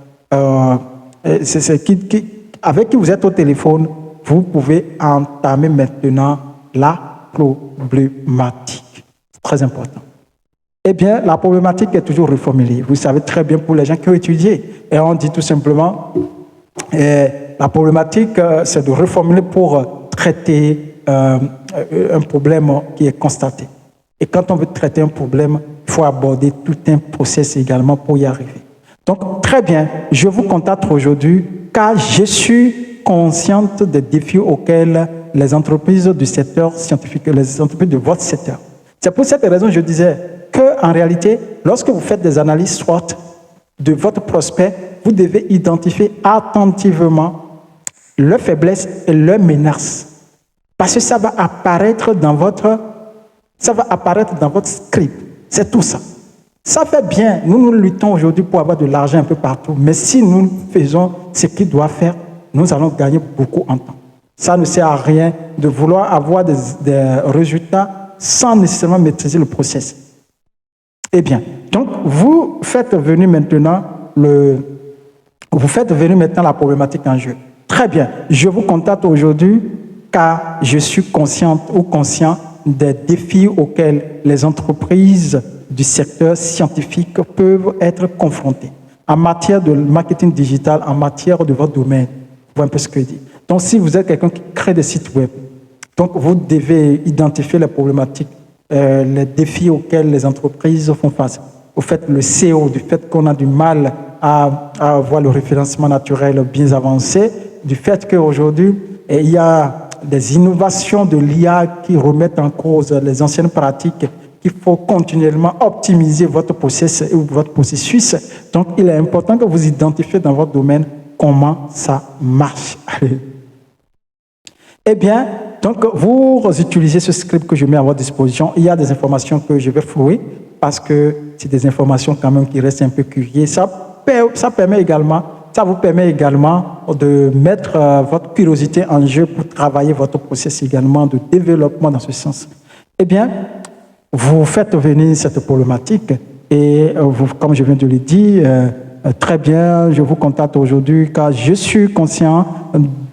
avec qui vous êtes au téléphone, vous pouvez entamer maintenant la problématique. Très important. Eh bien, la problématique est toujours reformulée. Vous savez très bien pour les gens qui ont étudié. Et on dit tout simplement, la problématique, c'est de reformuler pour traiter un problème qui est constaté. Et quand on veut traiter un problème, il faut aborder tout un process également pour y arriver. Donc, très bien, je vous contacte aujourd'hui car je suis consciente des défis auxquels les entreprises du secteur scientifique, les entreprises de votre secteur. C'est pour cette raison que je disais qu'en réalité, lorsque vous faites des analyses SWOT de votre prospect, vous devez identifier attentivement leurs faiblesses et leurs menaces. Parce que ça va apparaître dans votre script. C'est tout ça. Ça fait bien. Nous luttons aujourd'hui pour avoir de l'argent un peu partout. Mais si nous faisons ce qu'il doit faire, nous allons gagner beaucoup en temps. Ça ne sert à rien de vouloir avoir des résultats sans nécessairement maîtriser le process. Eh bien, donc vous faites venir maintenant la problématique en jeu. Très bien. Je vous contacte aujourd'hui car je suis conscient des défis auxquels les entreprises du secteur scientifique peuvent être confrontées en matière de marketing digital, en matière de votre domaine. Vous voyez un peu ce que je dis. Donc, si vous êtes quelqu'un qui crée des sites web, donc vous devez identifier les problématiques, les défis auxquels les entreprises font face. Au fait, le SEO, du fait qu'on a du mal à avoir le référencement naturel bien avancé, du fait qu'aujourd'hui, il y a des innovations de l'IA qui remettent en cause les anciennes pratiques, qu'il faut continuellement optimiser votre processus ou votre processus. Donc, il est important que vous identifiez dans votre domaine comment ça marche. Eh bien, donc, vous utilisez ce script que je mets à votre disposition. Il y a des informations que je vais flouer parce que c'est des informations quand même qui restent un peu curieuses. Ça vous permet également de mettre votre curiosité en jeu pour travailler votre processus également de développement dans ce sens. Eh bien, vous faites venir cette problématique et vous, comme je viens de le dire, très bien, je vous contacte aujourd'hui car je suis conscient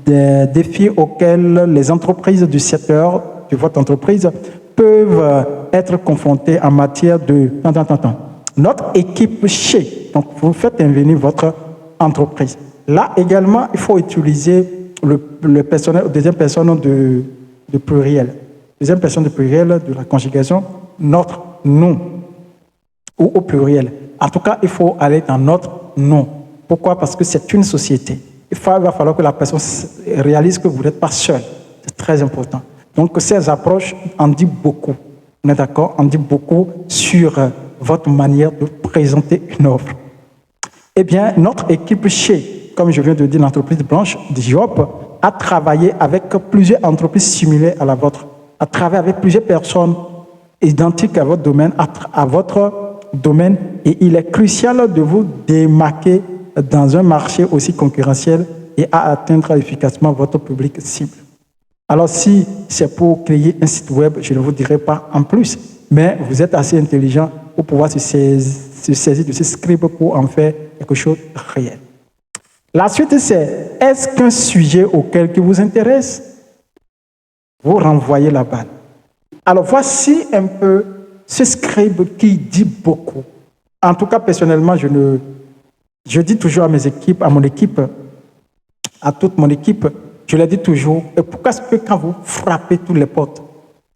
des défis auxquels les entreprises du secteur de votre entreprise peuvent être confrontées en matière de... Notre équipe chez, donc vous faites venir votre entreprise. Là également, il faut utiliser le personnel, deuxième personne de pluriel. Deuxième personne de pluriel de la conjugation, notre nom, ou au pluriel. En tout cas, il faut aller dans notre nom. Pourquoi? Parce que c'est une société. Il va falloir que la personne réalise que vous n'êtes pas seul. C'est très important. Donc, ces approches en disent beaucoup. On est d'accord? En disent beaucoup sur votre manière de présenter une offre. Eh bien, notre équipe chez, comme je viens de dire, l'entreprise blanche Diop, a travaillé avec plusieurs entreprises similaires à la vôtre, a travaillé avec plusieurs personnes identiques à votre domaine, et il est crucial de vous démarquer dans un marché aussi concurrentiel et à atteindre efficacement votre public cible. Alors, si c'est pour créer un site web, je ne vous dirai pas en plus, mais vous êtes assez intelligent pour pouvoir se saisir de ce script pour en faire quelque chose de réel. La suite, c'est est-ce qu'un sujet auquel qui vous intéresse, vous renvoyez la balle. Alors, voici un peu ce script qui dit beaucoup. En tout cas, personnellement, je dis toujours à mes équipes, à mon équipe, à toute mon équipe, je leur dis toujours, et pourquoi est-ce que quand vous frappez toutes les portes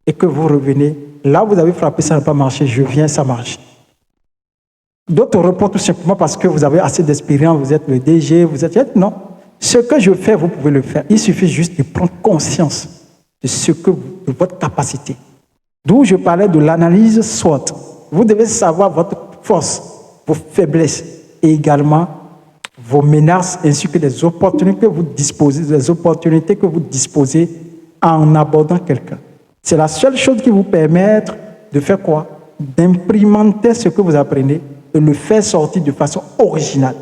et que vous revenez, là où vous avez frappé, ça n'a pas marché, je viens, ça marche. D'autres reportent tout simplement parce que vous avez assez d'expérience, vous êtes le DG, vous êtes... Non, ce que je fais, vous pouvez le faire. Il suffit juste de prendre conscience de votre capacité. D'où je parlais de l'analyse SWOT. Vous devez savoir votre force, vos faiblesses et également vos menaces ainsi que les opportunités que vous disposez en abordant quelqu'un. C'est la seule chose qui vous permet de faire quoi? D'imprimenter ce que vous apprenez, de le faire sortir de façon originale.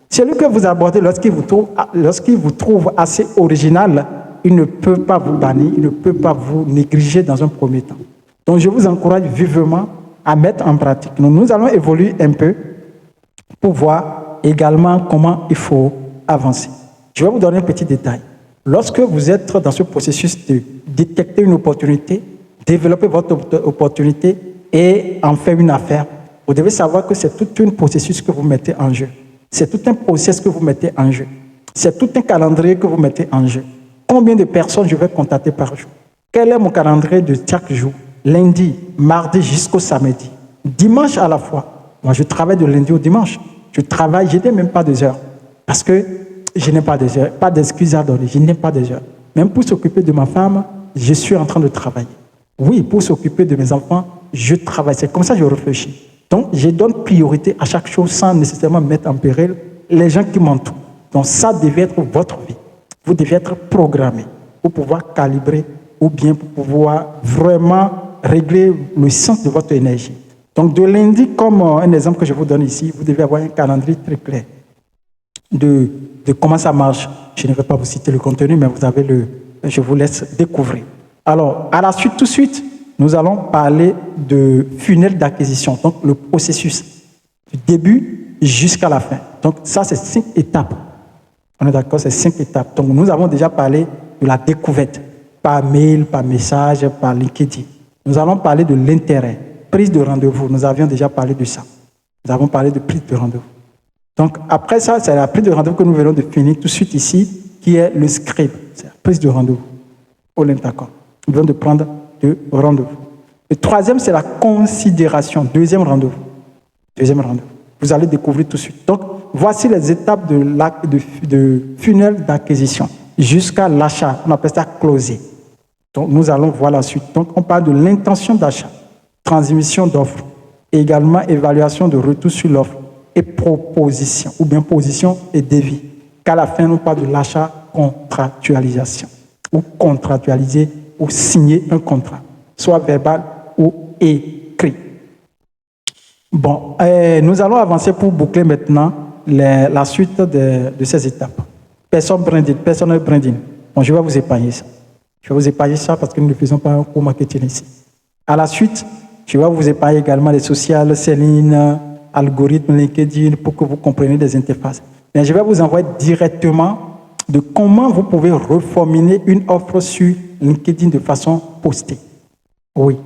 Celui que vous abordez, lorsqu'il vous trouve assez original, il ne peut pas vous bannir, il ne peut pas vous négliger dans un premier temps. Donc, je vous encourage vivement à mettre en pratique. Nous allons évoluer un peu pour voir également comment il faut avancer. Je vais vous donner un petit détail. Lorsque vous êtes dans ce processus de détecter une opportunité, développer votre opportunité et en faire une affaire, vous devez savoir que c'est tout un processus que vous mettez en jeu. C'est tout un process que vous mettez en jeu. C'est tout un calendrier que vous mettez en jeu. Combien de personnes je vais contacter par jour? Quel est mon calendrier de chaque jour? Lundi, mardi jusqu'au samedi. Dimanche à la fois. Moi, je travaille de lundi au dimanche. Je n'ai même pas des heures. Parce que je n'ai pas des heures. Pas d'excuses à donner. Je n'ai pas des heures. Même pour s'occuper de ma femme, je suis en train de travailler. Oui, pour s'occuper de mes enfants, je travaille. C'est comme ça que je réfléchis. Donc, je donne priorité à chaque chose sans nécessairement mettre en péril les gens qui m'entourent. Donc, ça devait être votre vie. Vous devez être programmé pour pouvoir calibrer ou bien pour pouvoir vraiment régler le sens de votre énergie. Donc, de lundi, comme un exemple que je vous donne ici, vous devez avoir un calendrier très clair de comment ça marche. Je ne vais pas vous citer le contenu, mais vous avez je vous laisse découvrir. Alors, à la suite, tout de suite, nous allons parler de funnel d'acquisition, donc le processus du début jusqu'à la fin. Donc, ça, c'est 5 étapes. On est d'accord, c'est 5 étapes. Donc, nous avons déjà parlé de la découverte, par mail, par message, par LinkedIn. Nous allons parler de l'intérêt, prise de rendez-vous. Nous avions déjà parlé de ça. Nous avons parlé de prise de rendez-vous. Donc, après ça, c'est la prise de rendez-vous que nous venons de finir tout de suite ici, qui est le script. C'est la prise de rendez-vous. On est d'accord. Nous venons de prendre de rendez-vous. Le troisième, c'est la considération. Deuxième rendez-vous. Vous allez découvrir tout de suite. Donc, voici les étapes de funnel d'acquisition jusqu'à l'achat. On appelle ça closer. Donc, nous allons voir la suite. Donc, on parle de l'intention d'achat, transmission d'offres, également évaluation de retour sur l'offre et proposition, ou bien position et devis. Qu'à la fin, on parle de l'achat contractualisation, ou contractualiser, ou signer un contrat, soit verbal ou écrit. Bon, nous allons avancer pour boucler maintenant la suite de ces étapes. Personal branding. Bon, je vais vous épargner ça. Je vais vous épargner ça parce que nous ne faisons pas un cours marketing ici. À la suite, je vais vous épargner également les social selling, algorithmes, LinkedIn, pour que vous compreniez des interfaces. Mais je vais vous envoyer directement de comment vous pouvez reformuler une offre sur LinkedIn de façon postée. Oui,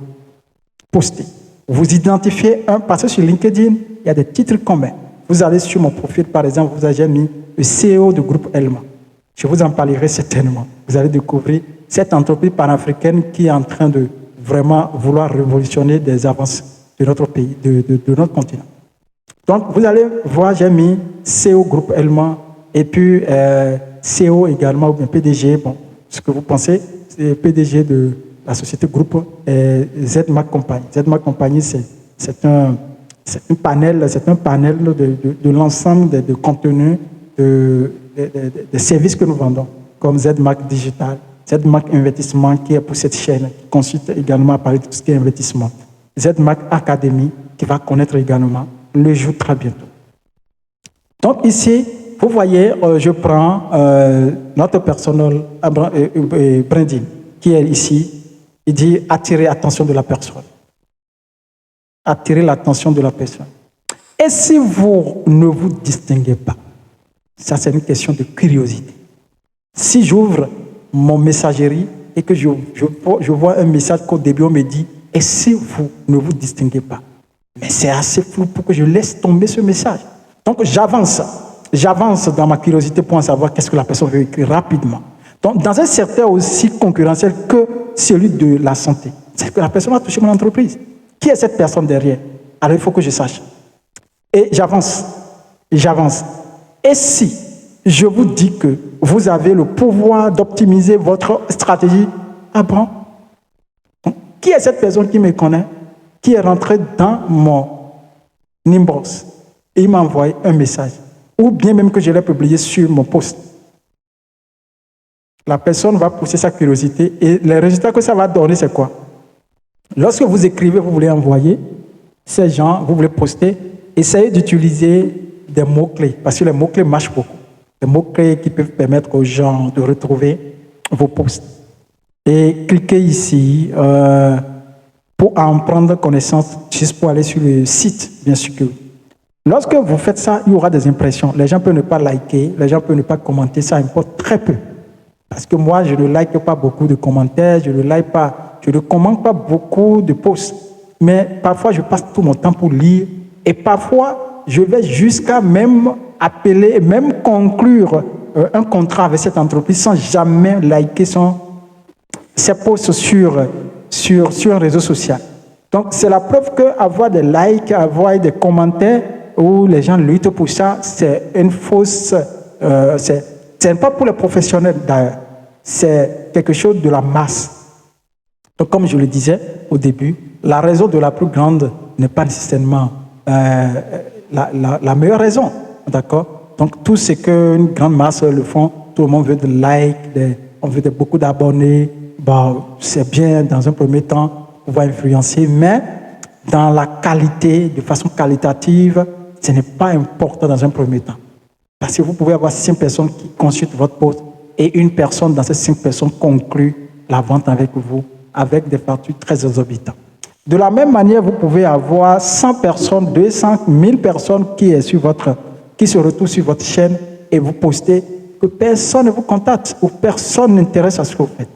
postée. Vous identifiez parce que sur LinkedIn, il y a des titres communs. Vous allez sur mon profil, par exemple, vous avez mis le CEO de groupe Elma. Je vous en parlerai certainement. Vous allez découvrir cette entreprise panafricaine qui est en train de vraiment vouloir révolutionner des avancées de notre pays, de notre continent. Donc, vous allez voir, j'ai mis CEO groupe Elma et puis CEO également, ou bien PDG, bon, ce que vous pensez, c'est PDG de la société groupe ZMAC Company. ZMAC Company, c'est un panel de l'ensemble des contenus, des services que nous vendons, comme ZMAC Digital, ZMAC Investissement, qui est pour cette chaîne, qui consiste également à parler de tout ce qui est investissement. ZMAC Academy, qui va connaître également le jour très bientôt. Donc ici, vous voyez, je prends notre personnel branding, qui est ici. Il dit attirer l'attention de la personne. Attirer l'attention de la personne. Et si vous ne vous distinguez pas, ça c'est une question de curiosité. Si j'ouvre mon messagerie et que je vois un message qu'au début on me dit, et si vous ne vous distinguez pas, mais c'est assez flou pour que je laisse tomber ce message. Donc j'avance dans ma curiosité pour en savoir qu'est-ce que la personne veut écrire rapidement. Donc dans un secteur aussi concurrentiel que celui de la santé, c'est que la personne a touché mon entreprise. Qui est cette personne derrière? Alors il faut que je sache. Et j'avance. Et si je vous dis que vous avez le pouvoir d'optimiser votre stratégie, ah bon? Qui est cette personne qui me connaît, qui est rentrée dans mon inbox et il m'a envoyé un message, ou bien même que je l'ai publié sur mon post? La personne va pousser sa curiosité et les résultats que ça va donner, c'est quoi? Lorsque vous écrivez, vous voulez envoyer, ces gens, vous voulez poster, essayez d'utiliser des mots-clés, parce que les mots-clés marchent beaucoup. Des mots-clés qui peuvent permettre aux gens de retrouver vos posts. Et cliquez ici pour en prendre connaissance, juste pour aller sur le site, bien sûr que oui. Lorsque vous faites ça, il y aura des impressions. Les gens peuvent ne pas liker, les gens peuvent ne pas commenter, ça importe très peu. Parce que moi, je ne like pas beaucoup de commentaires, je ne commente pas beaucoup de posts. Mais parfois, je passe tout mon temps pour lire. Et parfois, je vais jusqu'à même appeler, même conclure un contrat avec cette entreprise sans jamais liker ses posts sur un réseau social. Donc, c'est la preuve qu'avoir des likes, avoir des commentaires où les gens luttent pour ça, c'est une fausse... c'est pas pour les professionnels d'ailleurs. C'est quelque chose de la masse. Donc, comme je le disais au début, la raison de la plus grande n'est pas nécessairement la meilleure raison. D'accord? Donc, tout ce qu'une grande masse le font, tout le monde veut des likes, on veut beaucoup d'abonnés. Bon, c'est bien dans un premier temps, on va influencer, mais dans la qualité, de façon qualitative, ce n'est pas important dans un premier temps. Parce que vous pouvez avoir 5 personnes qui consultent votre post et une personne dans ces 5 personnes conclut la vente avec vous avec des factures très exorbitantes. De la même manière, vous pouvez avoir 100 personnes, 200, 1000 personnes qui se retrouvent sur votre chaîne et vous postez que personne ne vous contacte ou personne n'intéresse à ce que vous faites.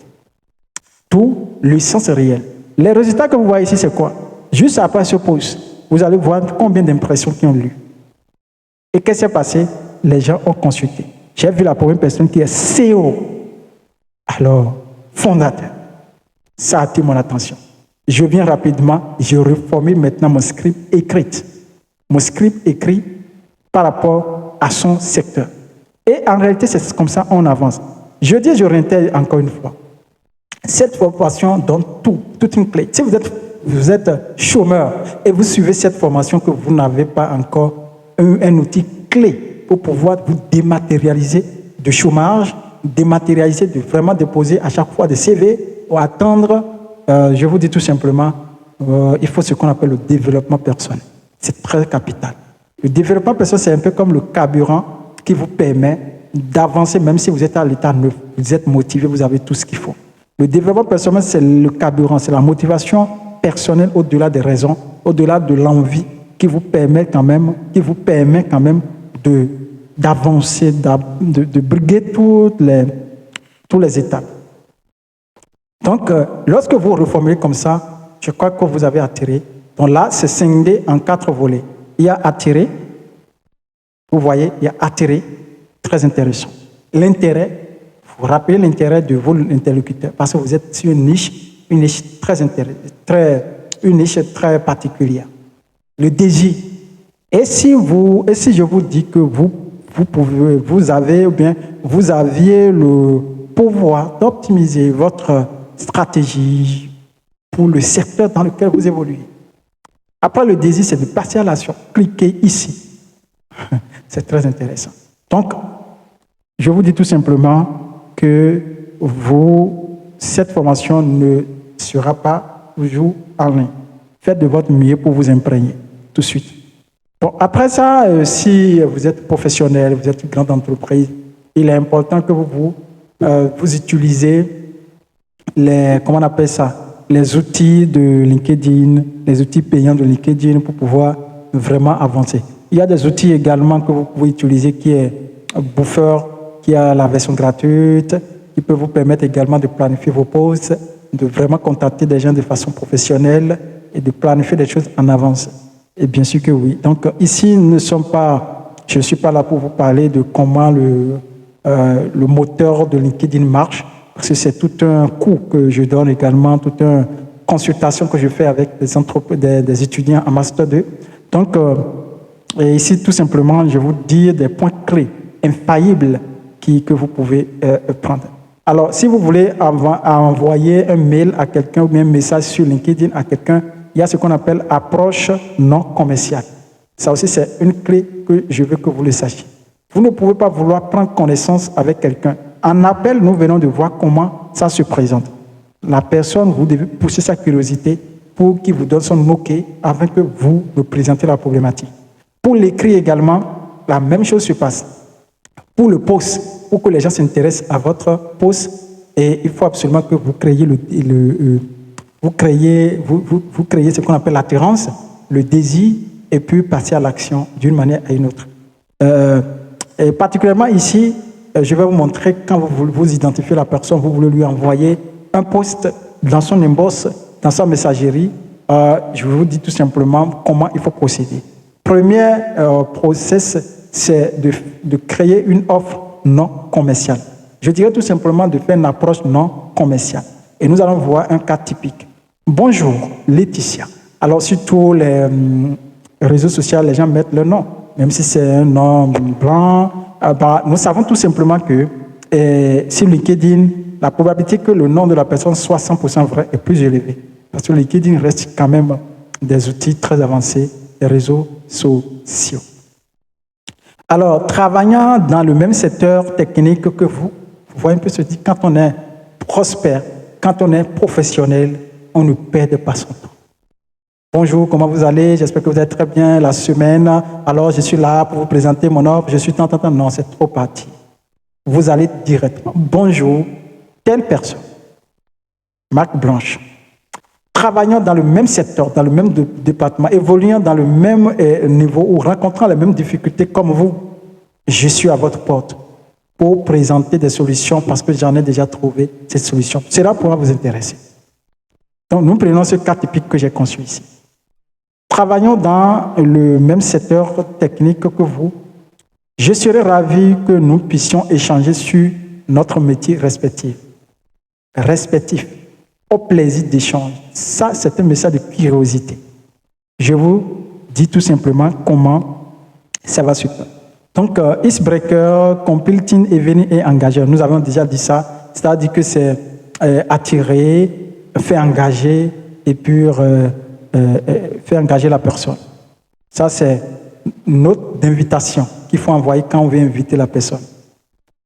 Tout le sens est réel. Les résultats que vous voyez ici, c'est quoi? Juste après ce post, vous allez voir combien d'impressions qui ont lu. Et qu'est-ce qui s'est passé? Les gens ont consulté. J'ai vu la première personne qui est CEO, alors fondateur. Ça a attiré mon attention. Je viens rapidement, je reformule maintenant mon script écrit. Mon script écrit par rapport à son secteur. Et en réalité, c'est comme ça on avance. Je réintègre encore une fois. Cette formation donne toute une clé. Si vous êtes chômeur et vous suivez cette formation que vous n'avez pas encore un outil clé pour pouvoir vous dématérialiser de chômage, dématérialiser, de vraiment déposer à chaque fois des CV ou attendre, je vous dis tout simplement, il faut ce qu'on appelle le développement personnel. C'est très capital. Le développement personnel, c'est un peu comme le carburant qui vous permet d'avancer, même si vous êtes à l'état neuf, vous êtes motivé, vous avez tout ce qu'il faut. Le développement personnel, c'est le carburant, c'est la motivation personnelle au-delà des raisons, au-delà de l'envie qui vous permet quand même d'avancer, de briguer toutes les étapes. Donc, lorsque vous reformulez comme ça, je crois que vous avez attiré. Donc là, c'est scindé en 4 volets. Il y a attiré, vous voyez, il y a attiré, très intéressant. L'intérêt, vous rappelez l'intérêt de vos interlocuteurs, parce que vous êtes sur une niche très intéressante, une niche très particulière. Le désir. Et si je vous dis que vous aviez le pouvoir d'optimiser votre stratégie pour le secteur dans lequel vous évoluez. Après, le désir, c'est de passer à l'action. Cliquez ici. C'est très intéressant. Donc, je vous dis tout simplement que cette formation ne sera pas toujours en ligne. Faites de votre mieux pour vous imprégner tout de suite. Bon, après ça, si vous êtes professionnel, vous êtes une grande entreprise, il est important que vous utilisez les outils de LinkedIn, les outils payants de LinkedIn pour pouvoir vraiment avancer. Il y a des outils également que vous pouvez utiliser qui est Buffer, qui a la version gratuite, qui peut vous permettre également de planifier vos posts, de vraiment contacter des gens de façon professionnelle et de planifier des choses en avance. Et bien sûr que oui. Donc ici, je ne suis pas là pour vous parler de comment le moteur de LinkedIn marche, parce que c'est tout un cours que je donne également, toute une consultation que je fais avec des étudiants en Master 2. Donc, et ici, tout simplement, je vais vous dire des points clés, infaillibles, que vous pouvez prendre. Alors, si vous voulez envoyer un mail à quelqu'un ou bien un message sur LinkedIn à quelqu'un, il y a ce qu'on appelle approche non commerciale. Ça aussi, c'est une clé que je veux que vous le sachiez. Vous ne pouvez pas vouloir prendre connaissance avec quelqu'un. En appel, nous venons de voir comment ça se présente. La personne, vous devez pousser sa curiosité pour qu'il vous donne son OK afin que vous présentez la problématique. Pour l'écrit également, la même chose se passe. Pour le post, pour que les gens s'intéressent à votre post, et il faut absolument que vous créiez vous créez ce qu'on appelle l'attirance, le désir, et puis passer à l'action d'une manière à une autre. Et particulièrement ici, je vais vous montrer quand vous identifiez la personne, vous voulez lui envoyer un post dans son inbox, dans sa messagerie. Je vous dis tout simplement comment il faut procéder. Premier process, c'est de créer une offre non commerciale. Je dirais tout simplement de faire une approche non commerciale. Et nous allons voir un cas typique. Bonjour, Laetitia. Alors, sur tous les réseaux sociaux, les gens mettent le nom. Même si c'est un nom blanc, nous savons tout simplement que sur LinkedIn, la probabilité que le nom de la personne soit 100% vrai est plus élevée. Parce que LinkedIn reste quand même des outils très avancés des réseaux sociaux. Alors, travaillant dans le même secteur technique que vous voyez un peu se dire, quand on est prospère, quand on est professionnel, on ne perd pas son temps. Bonjour, comment vous allez? J'espère que vous êtes très bien la semaine. Alors, je suis là pour vous présenter mon offre. Je suis tant. Non, c'est trop parti. Vous allez directement. Bonjour, telle personne. Marc Blanche. Travaillant dans le même secteur, dans le même département, évoluant dans le même niveau ou rencontrant les mêmes difficultés comme vous, je suis à votre porte pour présenter des solutions parce que j'en ai déjà trouvé cette solution. Cela pourra vous intéresser. Donc, nous prenons ce cas typique que j'ai conçu ici. Travaillons dans le même secteur technique que vous. Je serais ravi que nous puissions échanger sur notre métier respectif. Au plaisir d'échange. Ça, c'est un message de curiosité. Je vous dis tout simplement comment ça va se faire. Donc, Icebreaker, Completing, Evening et Engageur. Nous avons déjà dit ça. C'est-à-dire que c'est attirer, faire engager et puis faire engager la personne. Ça, c'est une note d'invitation qu'il faut envoyer quand on veut inviter la personne.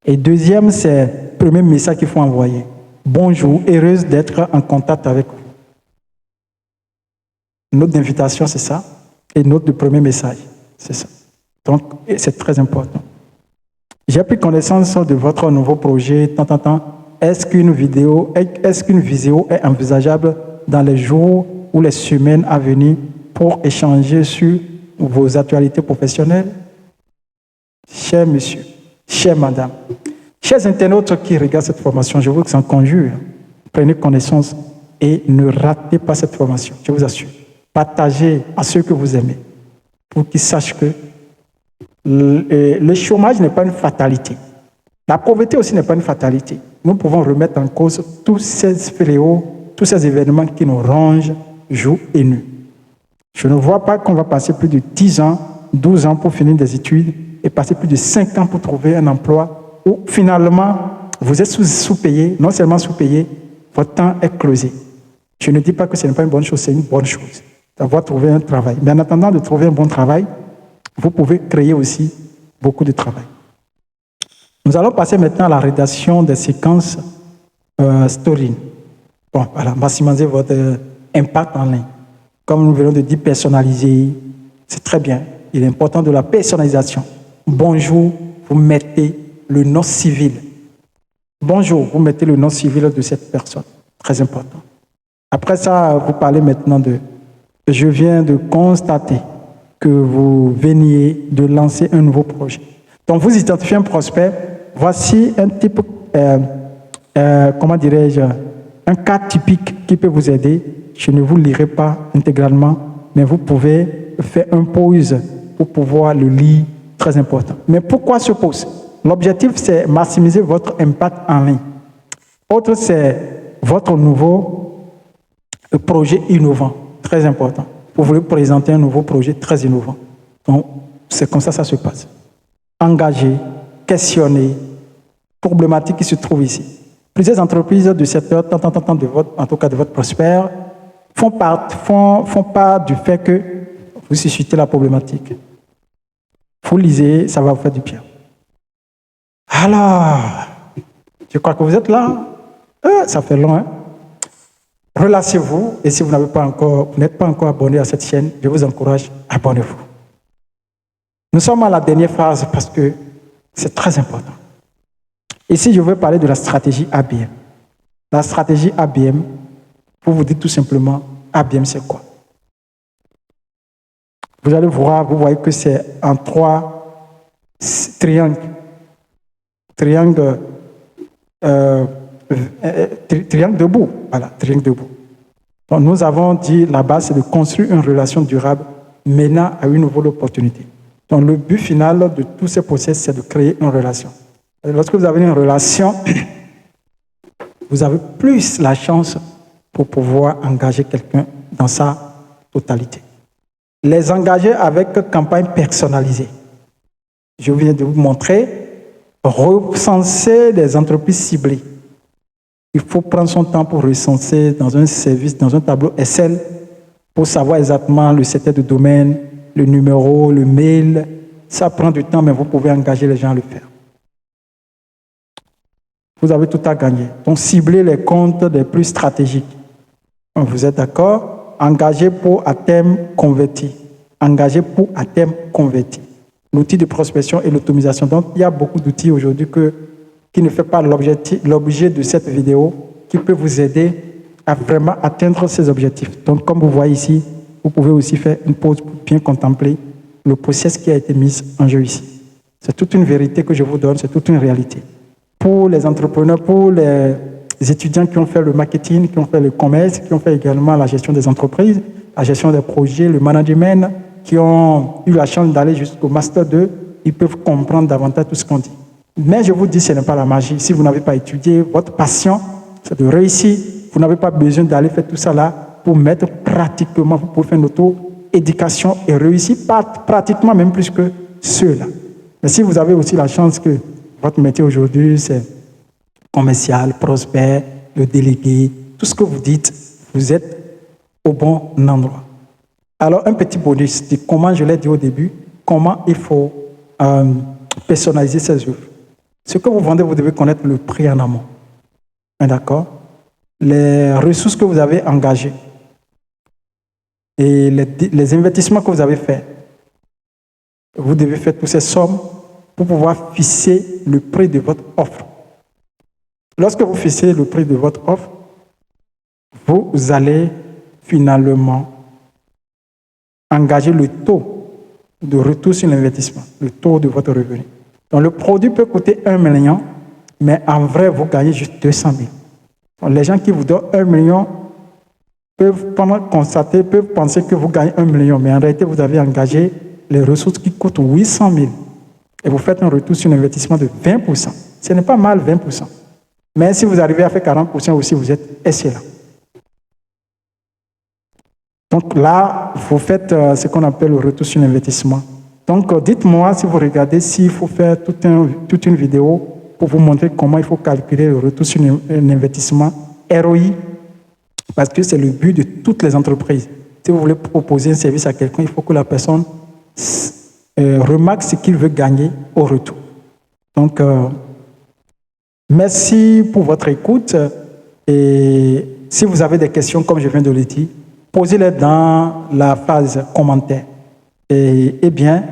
Et deuxième, c'est le premier message qu'il faut envoyer. Bonjour, heureuse d'être en contact avec vous. Note d'invitation, c'est ça. Et note de premier message, c'est ça. Donc, c'est très important. J'ai pris connaissance de votre nouveau projet, Est-ce qu'une vidéo est envisageable dans les jours ou les semaines à venir pour échanger sur vos actualités professionnelles? Cher monsieur, chère madame, chers internautes qui regardent cette formation, je vous en conjure, prenez connaissance et ne ratez pas cette formation, je vous assure. Partagez à ceux que vous aimez pour qu'ils sachent que le chômage n'est pas une fatalité. La pauvreté aussi n'est pas une fatalité. Nous pouvons remettre en cause tous ces fléaux, tous ces événements qui nous rongent jour et nuit. Je ne vois pas qu'on va passer plus de 10 ans, 12 ans pour finir des études et passer plus de 5 ans pour trouver un emploi où finalement vous êtes sous-payé, non seulement sous-payé, votre temps est closé. Je ne dis pas que ce n'est pas une bonne chose, c'est une bonne chose d'avoir trouvé un travail. Mais en attendant de trouver un bon travail, vous pouvez créer aussi beaucoup de travail. Nous allons passer maintenant à la rédaction des séquences story. Bon, voilà, maximiser votre impact en ligne. Comme nous venons de dire, personnaliser, c'est très bien. Il est important de la personnalisation. Bonjour, vous mettez le nom civil. Bonjour, vous mettez le nom civil de cette personne. Très important. Après ça, vous parlez maintenant de « Je viens de constater que vous veniez de lancer un nouveau projet. » Donc, vous identifiez un prospect. Voici un type, comment dirais-je, un cas typique qui peut vous aider. Je ne vous lirai pas intégralement, mais vous pouvez faire un pause pour pouvoir le lire, très important. Mais pourquoi ce pause? L'objectif, c'est maximiser votre impact en ligne. Autre, c'est votre nouveau projet innovant, très important. Vous voulez présenter un nouveau projet très innovant. Donc, c'est comme ça que ça se passe. Engager, questionner, problématiques qui se trouvent ici. Plusieurs entreprises du secteur, en tout cas de votre prospère, font part du fait que vous suscitez la problématique. Vous lisez, ça va vous faire du bien. Alors, je crois que vous êtes là. Ça fait long, hein? Relâchez-vous et si vous n'êtes pas encore abonné à cette chaîne, je vous encourage, abonnez-vous. Nous sommes à la dernière phase parce que c'est très important. Ici, je vais parler de la stratégie ABM. La stratégie ABM, pour vous dire tout simplement, ABM c'est quoi? Vous allez voir, vous voyez que c'est en 3 triangles. Triangle debout. Voilà, triangle debout. Donc, nous avons dit, la base, c'est de construire une relation durable menant à une nouvelle opportunité. Donc, le but final de tous ces process, c'est de créer une relation. Et lorsque vous avez une relation, vous avez plus la chance pour pouvoir engager quelqu'un dans sa totalité. Les engager avec campagne personnalisée. Je viens de vous montrer, recenser des entreprises ciblées. Il faut prendre son temps pour recenser dans un service, dans un tableau Excel, pour savoir exactement le secteur de domaine, le numéro, le mail. Ça prend du temps, mais vous pouvez engager les gens à le faire. Vous avez tout à gagner. Donc, ciblez les comptes les plus stratégiques. Vous êtes d'accord? Engagez pour à terme converti. Engagez pour à terme converti. L'outil de prospection et l'automatisation. Donc, il y a beaucoup d'outils aujourd'hui qui ne font pas l'objet de cette vidéo, qui peut vous aider à vraiment atteindre ces objectifs. Donc, comme vous voyez ici, vous pouvez aussi faire une pause pour bien contempler le process qui a été mis en jeu ici. C'est toute une vérité que je vous donne, c'est toute une réalité. Pour les entrepreneurs, pour les étudiants qui ont fait le marketing, qui ont fait le commerce, qui ont fait également la gestion des entreprises, la gestion des projets, le management, qui ont eu la chance d'aller jusqu'au Master 2, ils peuvent comprendre davantage tout ce qu'on dit. Mais je vous dis, ce n'est pas la magie. Si vous n'avez pas étudié, votre passion, c'est de réussir. Vous n'avez pas besoin d'aller faire tout ça là pour mettre pratiquement, vous pouvez faire une auto-éducation et réussir pratiquement même plus que ceux-là. Mais si vous avez aussi la chance que votre métier aujourd'hui, c'est commercial, prospect, le délégué, tout ce que vous dites, vous êtes au bon endroit. Alors, un petit bonus de comment, je l'ai dit au début, comment il faut personnaliser ces œuvres. Ce que vous vendez, vous devez connaître le prix en amont. D'accord? Les ressources que vous avez engagées et les investissements que vous avez faits. Vous devez faire toutes ces sommes pour pouvoir fixer le prix de votre offre. Lorsque vous fixez le prix de votre offre, vous allez finalement engager le taux de retour sur l'investissement, le taux de votre revenu. Donc, le produit peut coûter 1 million, mais en vrai, vous gagnez juste 200 000. Donc, les gens qui vous donnent 1 million peuvent penser que vous gagnez 1 million, mais en réalité, vous avez engagé les ressources qui coûtent 800 000. Et vous faites un retour sur l'investissement de 20%. Ce n'est pas mal, 20%. Mais si vous arrivez à faire 40% aussi, vous êtes excellent. Donc là, vous faites ce qu'on appelle le retour sur l'investissement. Donc, dites-moi si vous regardez, s'il faut faire toute une vidéo pour vous montrer comment il faut calculer le retour sur l'investissement ROI, parce que c'est le but de toutes les entreprises. Si vous voulez proposer un service à quelqu'un, il faut que la personne remarque ce qu'il veut gagner au retour. Donc, merci pour votre écoute. Et si vous avez des questions, comme je viens de le dire, posez-les dans la phase commentaire. Et bien,